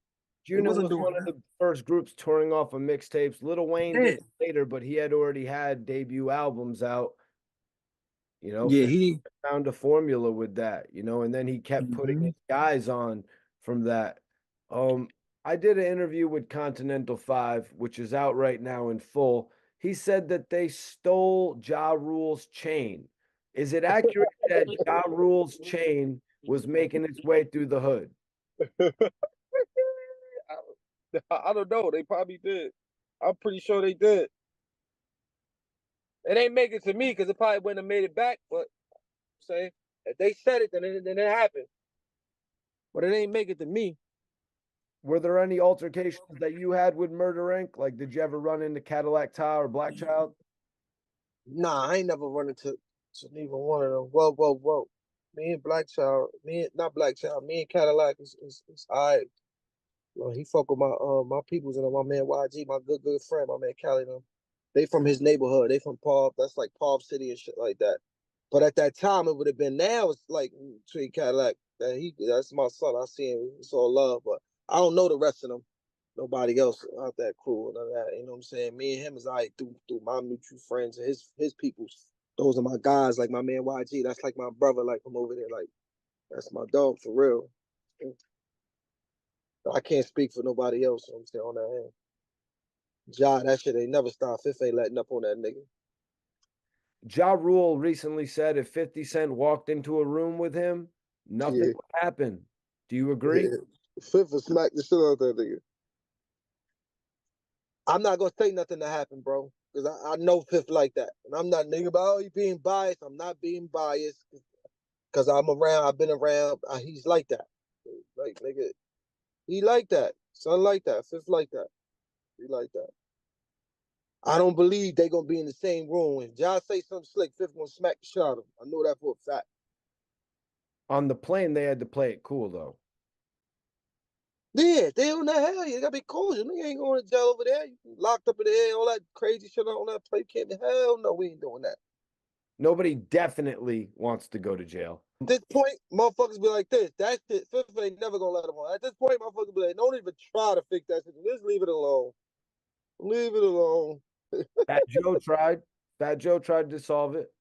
[SPEAKER 1] Unit was one of the first groups touring off of mixtapes. Lil Wayne did it later, but he had already had debut albums out. You know,
[SPEAKER 2] Yeah, he
[SPEAKER 1] found a formula with that, you know, and then he kept putting his guys on from that. I did an interview with Continental 5, which is out right now in full. He said that they stole Ja Rule's chain. Is it accurate that Ja Rule's chain was making its way through the hood?
[SPEAKER 2] I don't know. They probably did. I'm pretty sure they did. It ain't make it to me because it probably wouldn't have made it back. But say if they said it, then it happened. But it ain't make it to me.
[SPEAKER 1] Were there any altercations that you had with Murder Inc? Like, did you ever run into Cadillac Tower or Black Child?
[SPEAKER 2] Nah, I ain't never run into neither one of them. Whoa. Me and Black Child, not Black Child, me and Cadillac is all right. Well, he fuck with my peoples and my man YG, my good friend, my man Cali. Them. They from his neighborhood. They from Palm. That's like Palm City and shit like that. But at that time, it would have been now. It's like Tree Cadillac. That's my son. I see him. It's all love. But I don't know the rest of them. Nobody else out that crew. None of that. You know what I'm saying? Me and him is I through my mutual friends and his peoples. Those are my guys. Like my man YG. That's like my brother. Like from over there. Like that's my dog for real. I can't speak for nobody else. You know what I'm saying on that end. Ja, that shit ain't never stopped. Fifth ain't letting up on that nigga.
[SPEAKER 1] Ja Rule recently said if 50 Cent walked into a room with him, nothing would happen. Do you agree?
[SPEAKER 2] Yeah. Fifth will smack the shit out of that nigga. I'm not gonna say nothing to happen, bro, because I know Fifth like that, and I'm not nigga about you being biased. I'm not being biased because I'm around. I've been around. He's like that. Like nigga, he like that. Son like that. Fifth like that. He like that. I don't believe they gonna be in the same room. When John say something slick, Fifth gonna smack the shot him. I know that for a fact.
[SPEAKER 1] On the plane, they had to play it cool, though.
[SPEAKER 2] Yeah, they on that hell. You gotta be cautious. Nigga ain't going to jail over there. You locked up in the air, all that crazy shit on that plane. Can't be hell no, we ain't doing that.
[SPEAKER 1] Nobody definitely wants to go to jail.
[SPEAKER 2] At this point, motherfuckers be like this. That shit, Fifth ain't never gonna let them on. At this point, motherfuckers be like, don't even try to fix that shit. Just leave it alone. Leave it alone.
[SPEAKER 1] Fat Joe tried. Fat Joe tried to solve it.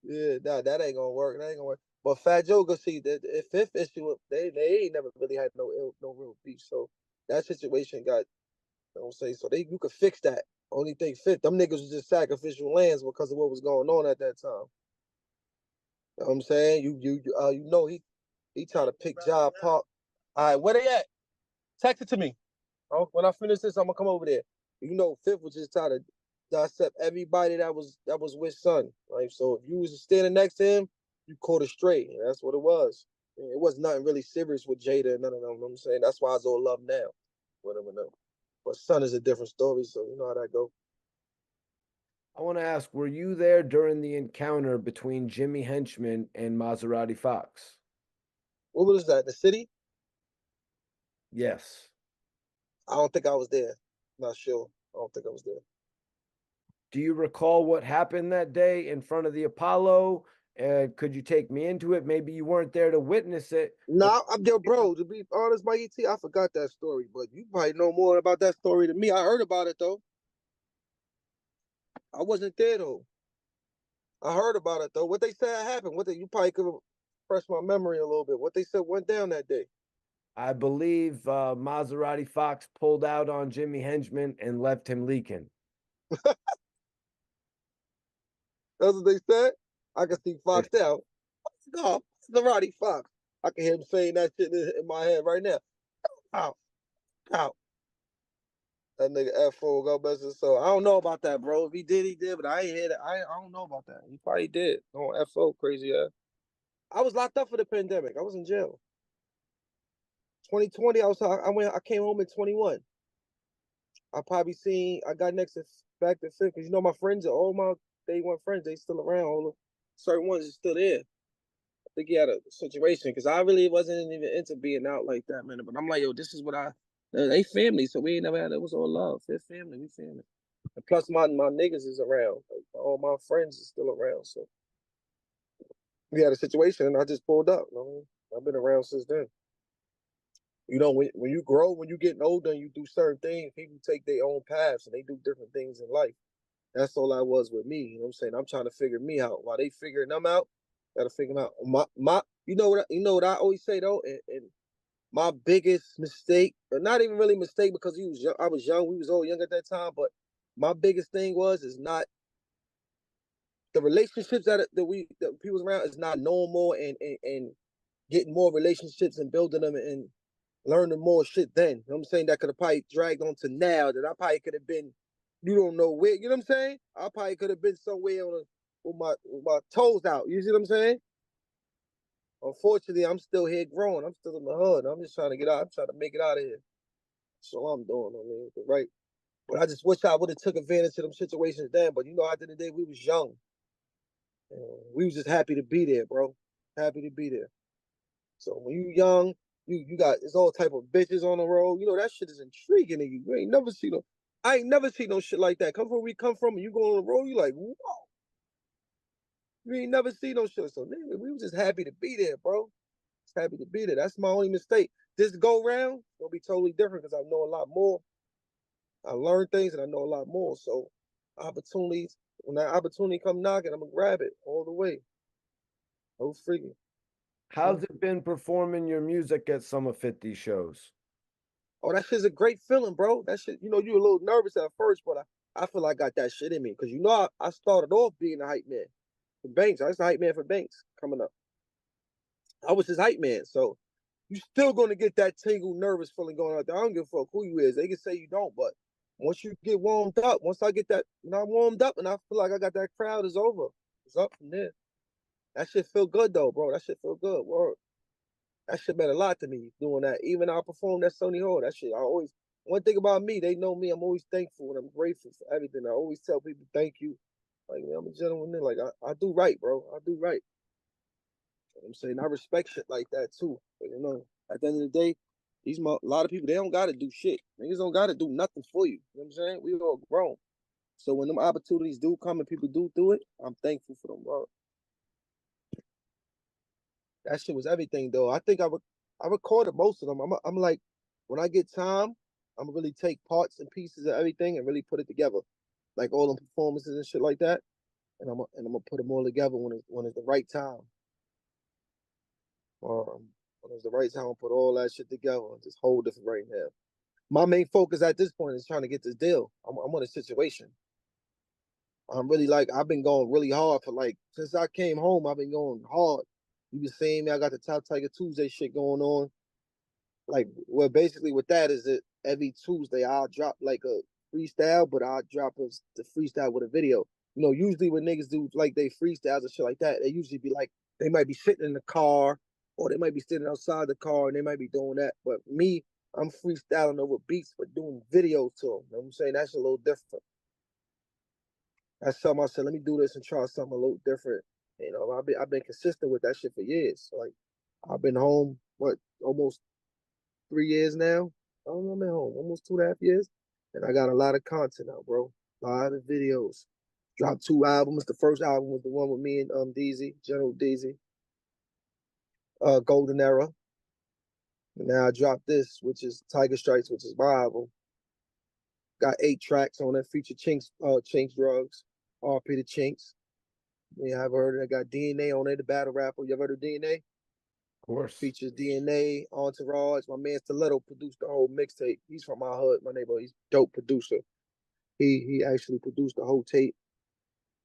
[SPEAKER 2] Yeah, nah, that ain't gonna work. That ain't gonna work. But Fat Joe could see that the Fifth issue, they ain't never really had no real beef. So that situation got, you know what I'm saying? So you could fix that. Only thing Fifth, them niggas was just sacrificial lambs because of what was going on at that time. You know what I'm saying? You know he trying to pick job pop. All right, where they at? Text it to me. Oh, when I finish this, I'm gonna come over there. You know, Fifth was just trying to dissect everybody that was with Son. Right. So if you was standing next to him, you caught it straight. And that's what it was. It was nothing really serious with Jada and none of them. You know what I'm saying? That's why I was all love now. Whatever now. But Son is a different story, so you know how that go.
[SPEAKER 1] I want to ask, were you there during the encounter between Jimmy Henchman and Maserati Fox?
[SPEAKER 2] What was that? The city?
[SPEAKER 1] Yes.
[SPEAKER 2] I don't think I was there. Not sure. I don't think I was there.
[SPEAKER 1] Do you recall what happened that day in front of the Apollo? Could you take me into it? Maybe you weren't there to witness it.
[SPEAKER 2] No, I'm there, bro. To be honest, my ET, I forgot that story, but you probably know more about that story than me. I heard about it though. I wasn't there though. I heard about it though. What they said happened. You probably could refresh my memory a little bit. What they said went down that day.
[SPEAKER 1] I believe Maserati Fox pulled out on Jimmy Henchman and left him leaking.
[SPEAKER 2] That's what they said. I can see Fox out. God, Maserati Fox. I can hear him saying that shit in my head right now. Ow, ow. That nigga F4 go best his soul. I don't know about that, bro. If he did, he did, but I ain't hear that. I don't know about that. He probably did. No F4 crazy ass. I was locked up for the pandemic. I was in jail. 2020, I came home in 21. I got back to fifth because you know my friends are all my day one friends. They still around. All the certain ones are still there. I think he had a situation because I really wasn't even into being out like that, man. But I'm like, yo, this is what they family, so we ain't never had. It was all love. Fifth family, we family. And plus, my niggas is around. Like, all my friends is still around, so we had a situation, and I just pulled up. You know what I mean? I've been around since then. You know, when you grow, when you getting older and you do certain things, people take their own paths and they do different things in life. That's all I was with me. You know what I'm saying? I'm trying to figure me out. While they figuring them out, gotta figure them out. My you know what I always say though, and my biggest mistake, or not even really mistake because he was young, I was young, we was all young at that time, but my biggest thing is not the relationships that people around is not normal and getting more relationships and building them and learning more shit then. You know what I'm saying? That could have probably dragged on to now that I probably could have been, you don't know where, you know what I'm saying? I probably could have been somewhere with my toes out. You see what I'm saying? Unfortunately, I'm still here growing. I'm still in the hood. I'm just trying to get out. I'm trying to make it out of here. That's all I'm doing. I mean, right. But I just wish I would have took advantage of them situations then. But you know, at the end of the day, we was young. We was just happy to be there, bro. Happy to be there. So when you young, you got it's all type of bitches on the road. You know that shit is intriguing to you. You ain't never seen no. I ain't never seen no shit like that. Come from where we come from, and you go on the road, you like, whoa. You ain't never seen no shit. So nigga, we was just happy to be there, bro. Just happy to be there. That's my only mistake. This go round gonna be totally different because I know a lot more. I learned things and I know a lot more. So opportunities, when that opportunity come knocking, I'm gonna grab it all the way. No freaking.
[SPEAKER 1] How's it been performing your music at some of 50 shows?
[SPEAKER 2] Oh, that shit's a great feeling, bro. That shit, you know, you a little nervous at first, but I feel like I got that shit in me. Cause you know, I started off being a hype man for Banks. I was the hype man for Banks coming up. I was his hype man. So you still gonna get that tingle, nervous feeling going out there. I don't give a fuck who you is. They can say you don't, but once you get warmed up, once I get that, you know, I'm warmed up and I feel like I got that crowd is over. It's up from there. That shit feel good though, bro. That shit feel good. Word. That shit meant a lot to me doing that. Even I performed at Sony Hall. That shit, I always, one thing about me, they know me. I'm always thankful and I'm grateful for everything. I always tell people thank you. Like, man, I'm a gentleman. Like, I do right, bro. I do right. You know what I'm saying? I respect shit like that too. But, you know, at the end of the day, a lot of people, they don't got to do shit. Niggas don't got to do nothing for you. You know what I'm saying? We all grown. So when them opportunities do come and people do it, I'm thankful for them, bro. That shit was everything though. I think I recorded most of them. I'm like, when I get time, I'm gonna really take parts and pieces of everything and really put it together, like all the performances and shit like that. And I'm gonna put them all together when it's the right time. When it's the right time, I'll put all that shit together and just hold it right now. My main focus at this point is trying to get this deal. I'm on a situation. I'm really like I've been going really hard for like since I came home. I've been going hard. You been seeing me. I got the Top Tiger Tuesday shit going on. Like, well, basically, with that is that every Tuesday I'll drop like a freestyle, but I'll drop the freestyle with a video. You know, usually when niggas do like they freestyles and shit like that, they usually be like they might be sitting in the car or they might be sitting outside the car and they might be doing that. But me, I'm freestyling over beats but doing videos to them. You know what I'm saying? That's a little different. That's something I said, let me do this and try something a little different. You know, I've been consistent with that shit for years. Like I've been home, almost 3 years now. I don't know, I'm at home almost 2.5 years, and I got a lot of content out, bro. A lot of videos. Dropped 2 albums. The first album was the one with me and DZ, General DZ, Golden Era. And now I dropped this, which is Tiger Stripes, which is my album. Got 8 tracks on it. Feature Chinx Drugs, RP to Chinx. Yeah, I've heard it. I got DNA on it, the battle rapper. You ever heard of DNA?
[SPEAKER 1] Of course.
[SPEAKER 2] Features DNA, Entourage. My man Stiletto produced the whole mixtape. He's from my hood, my neighbor. He's a dope producer. He actually produced the whole tape.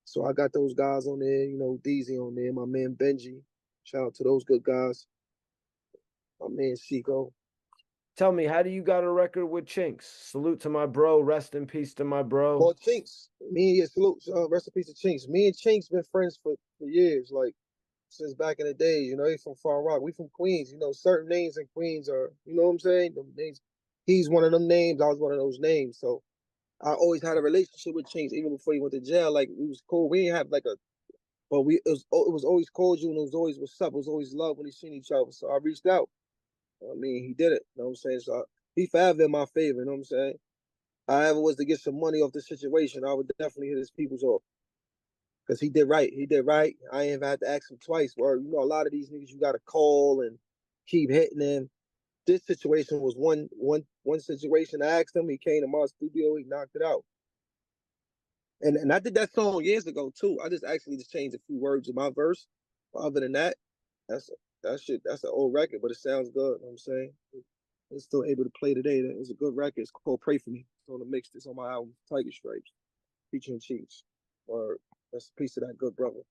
[SPEAKER 2] So I got those guys on there, you know, DZ on there, my man Benji. Shout out to those good guys. My man Chico.
[SPEAKER 1] Tell me, how do you got a record with Chinx? Salute to my bro. Rest in peace to my bro.
[SPEAKER 2] Well, Chinx. Salute. Rest in peace to Chinx. Me and Chinx been friends for years, like since back in the day. You know, he's from Far Rock. We from Queens. You know, certain names in Queens are, you know what I'm saying? Them names. He's one of them names. I was one of those names. So I always had a relationship with Chinx, even before he went to jail. Like we was cool. We didn't have like a, but it was always cordial and it was always what's up. It was always love when he seen each other. So I reached out. I mean, he did it. You know what I'm saying? So he forever in my favor. You know what I'm saying? If I ever was to get some money off the situation, I would definitely hit his people's off. Because he did right. He did right. I ain't even had to ask him twice. Where, you know, a lot of these niggas you got to call and keep hitting them. this situation was one situation. I asked him, he came to my studio, he knocked it out. And I did that song years ago too. I just actually just changed a few words in my verse. Other than that, that's that's an old record, but it sounds good. You know what I'm saying? It's still able to play today. It's a good record. It's called Pray For Me. It's on the mix. It's on my album, Tiger Stripes, featuring Chinx. Or that's a piece of that good brother.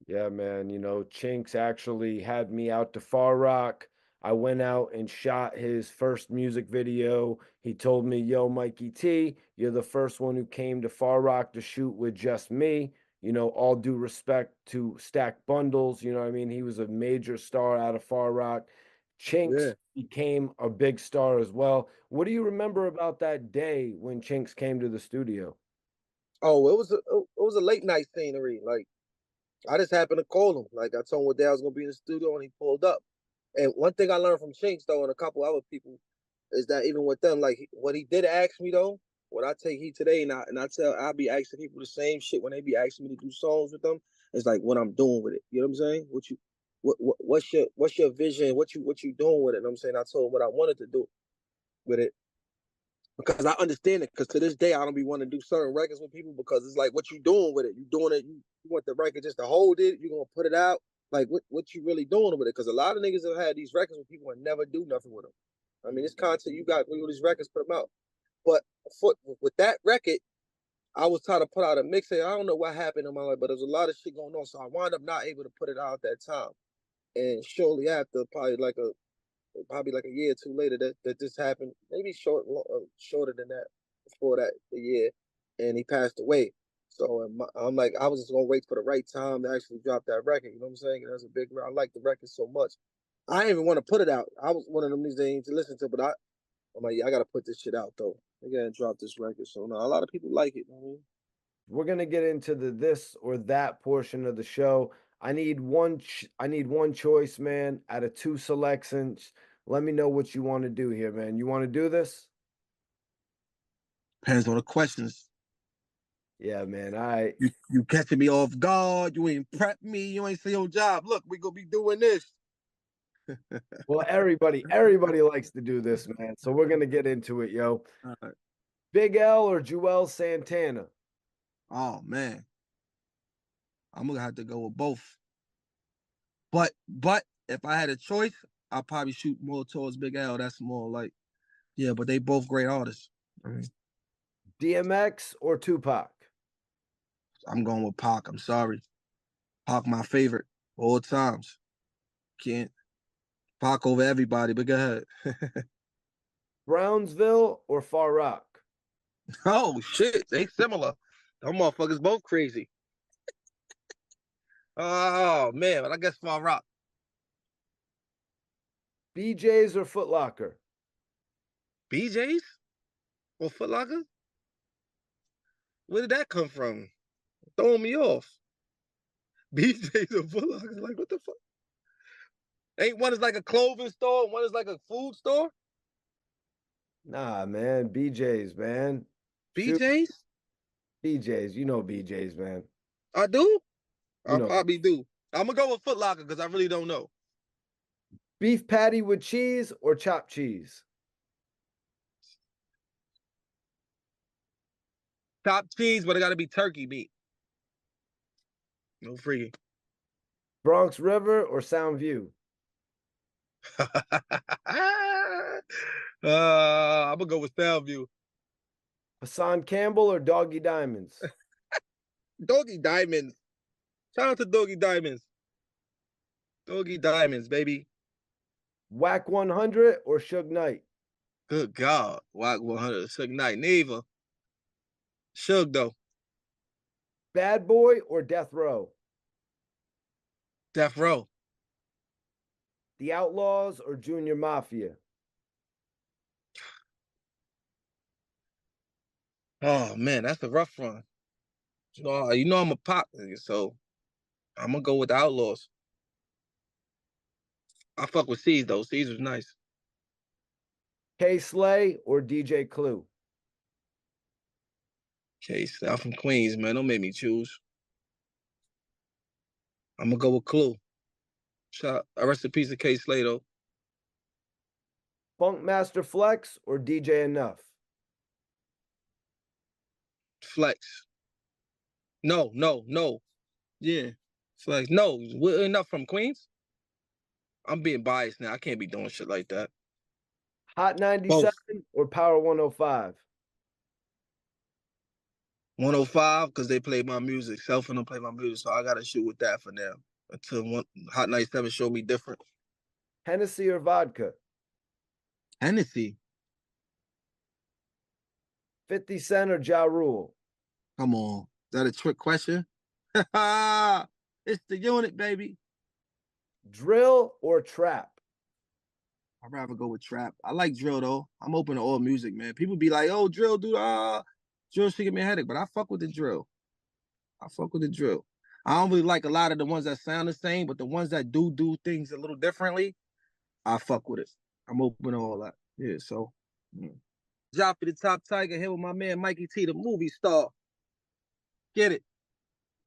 [SPEAKER 1] Yeah, man. You know, Chinx actually had me out to Far Rock. I went out and shot his first music video. He told me, "Yo, Mikey T, you're the first one who came to Far Rock to shoot with just me." You know, all due respect to Stack Bundles. You know what I mean? He was a major star out of Far Rock. Chinx
[SPEAKER 2] Yeah.
[SPEAKER 1] became a big star as well. What do you remember about that day when Chinx came to the studio?
[SPEAKER 2] Oh, it was a late night scenery. Like I just happened to call him. Like I told him what day I was gonna be in the studio, and he pulled up. And one thing I learned from Chinx though, and a couple other people, is that even with them, like what he did ask me though, what I take heat today, and I'll be asking people the same shit when they be asking me to do songs with them. It's like what I'm doing with it. You know what I'm saying? What's your vision? What you doing with it? You know what I'm saying? I told him what I wanted to do with it because I understand it. Because to this day, I don't be wanting to do certain records with people because it's like, what you doing with it? You doing it? You want the record just to hold it? You gonna put it out? Like, what you really doing with it? Because a lot of niggas have had these records with people and never do nothing with them. I mean, it's content you got with these records, put them out. But with that record, I was trying to put out a mixtape. I don't know what happened in my life, but there's a lot of shit going on, so I wound up not able to put it out at that time. And shortly after, probably like a year or two later that this happened, maybe shorter than that, before that, a year, and he passed away. So I'm like, I was just gonna wait for the right time to actually drop that record. You know what I'm saying? And that's a big. I like the record so much. I didn't even want to put it out. I was one of them these days to listen to, but I'm like, yeah, I gotta put this shit out though. I gotta drop this record. So no, a lot of people like it. You know what I mean?
[SPEAKER 1] We're gonna get into the this or that portion of the show. I need one choice, man, out of two selections. Let me know what you want to do here, man. You want to do this?
[SPEAKER 2] Depends on the questions.
[SPEAKER 1] Yeah, man. I
[SPEAKER 2] You catching me off guard. You ain't prep me. You ain't say your job. Look, we gonna be doing this.
[SPEAKER 1] well, everybody likes to do this, man. So we're gonna get into it, yo.
[SPEAKER 2] All right.
[SPEAKER 1] Big L or Joel Santana?
[SPEAKER 2] Oh man, I'm gonna have to go with both. But if I had a choice, I'll probably shoot more towards Big L. That's more like, yeah, but they both great artists. I mean,
[SPEAKER 1] DMX or Tupac?
[SPEAKER 2] I'm going with Pac. I'm sorry. Pac, my favorite all times. Can't Pac over everybody, but go ahead.
[SPEAKER 1] Brownsville or Far Rock?
[SPEAKER 2] Oh shit, they similar. Them motherfuckers both crazy. Oh man, but I guess Far Rock.
[SPEAKER 1] BJ's or Foot Locker?
[SPEAKER 2] BJ's or Foot Locker? Where did that come from? Throwing me off. BJ's or Foot Locker? Like what the fuck? Ain't one is like a clothing store, one is like a food store.
[SPEAKER 1] Nah, man. BJ's, man. Shoot,
[SPEAKER 2] BJ's?
[SPEAKER 1] BJ's. You know BJ's, man.
[SPEAKER 2] I do.
[SPEAKER 1] You
[SPEAKER 2] I
[SPEAKER 1] know.
[SPEAKER 2] probably do. I'm gonna go with Foot Locker because I really don't know.
[SPEAKER 1] Beef patty with cheese or chopped cheese?
[SPEAKER 2] Top cheese, but it got to be turkey meat. No freaking.
[SPEAKER 1] Bronx River or Sound View?
[SPEAKER 2] I'm gonna go with Soundview.
[SPEAKER 1] Hassan Campbell or Doggy Diamonds?
[SPEAKER 2] Doggy Diamonds. Shout out to Doggy Diamonds. Doggy Diamonds, baby.
[SPEAKER 1] Whack 100 or Suge Knight?
[SPEAKER 2] Good God. Wack 100. Suge Knight. Neither. Suge, though.
[SPEAKER 1] Bad Boy or Death Row?
[SPEAKER 2] Death Row.
[SPEAKER 1] The Outlaws or Junior Mafia?
[SPEAKER 2] Oh, man, that's a rough one. You know I'm a pop nigga, so I'm gonna go with the Outlaws. I fuck with C's, though. C's was nice.
[SPEAKER 1] K Slay or DJ Clue?
[SPEAKER 2] Case, I'm from Queens, man. Don't make me choose. I'm gonna go with Clue. Shout, rest in peace of K Slay, though.
[SPEAKER 1] Funk Master Flex or DJ Enough?
[SPEAKER 2] Flex. No. Yeah. Flex. No. We're enough from Queens. I'm being biased now. I can't be doing shit like that.
[SPEAKER 1] Hot 97 or Power 105?
[SPEAKER 2] 105 because they play my music. Self and don't play my music, so I gotta shoot with that for now. Until Hot 97 show me different.
[SPEAKER 1] Hennessy or vodka?
[SPEAKER 2] Hennessy.
[SPEAKER 1] 50 Cent or Ja Rule?
[SPEAKER 2] Come on. Is that a trick question? It's the unit, baby.
[SPEAKER 1] Drill or trap?
[SPEAKER 2] I'd rather go with trap. I like drill though. I'm open to all music, man. People be like, "Oh, drill, dude, drill should give me a headache," but I fuck with the drill. I don't really like a lot of the ones that sound the same, but the ones that do things a little differently, I fuck with it. I'm open to all that. Yeah, so. Joffy the Top Tiger here with my man Mikey T, the movie star. Get it.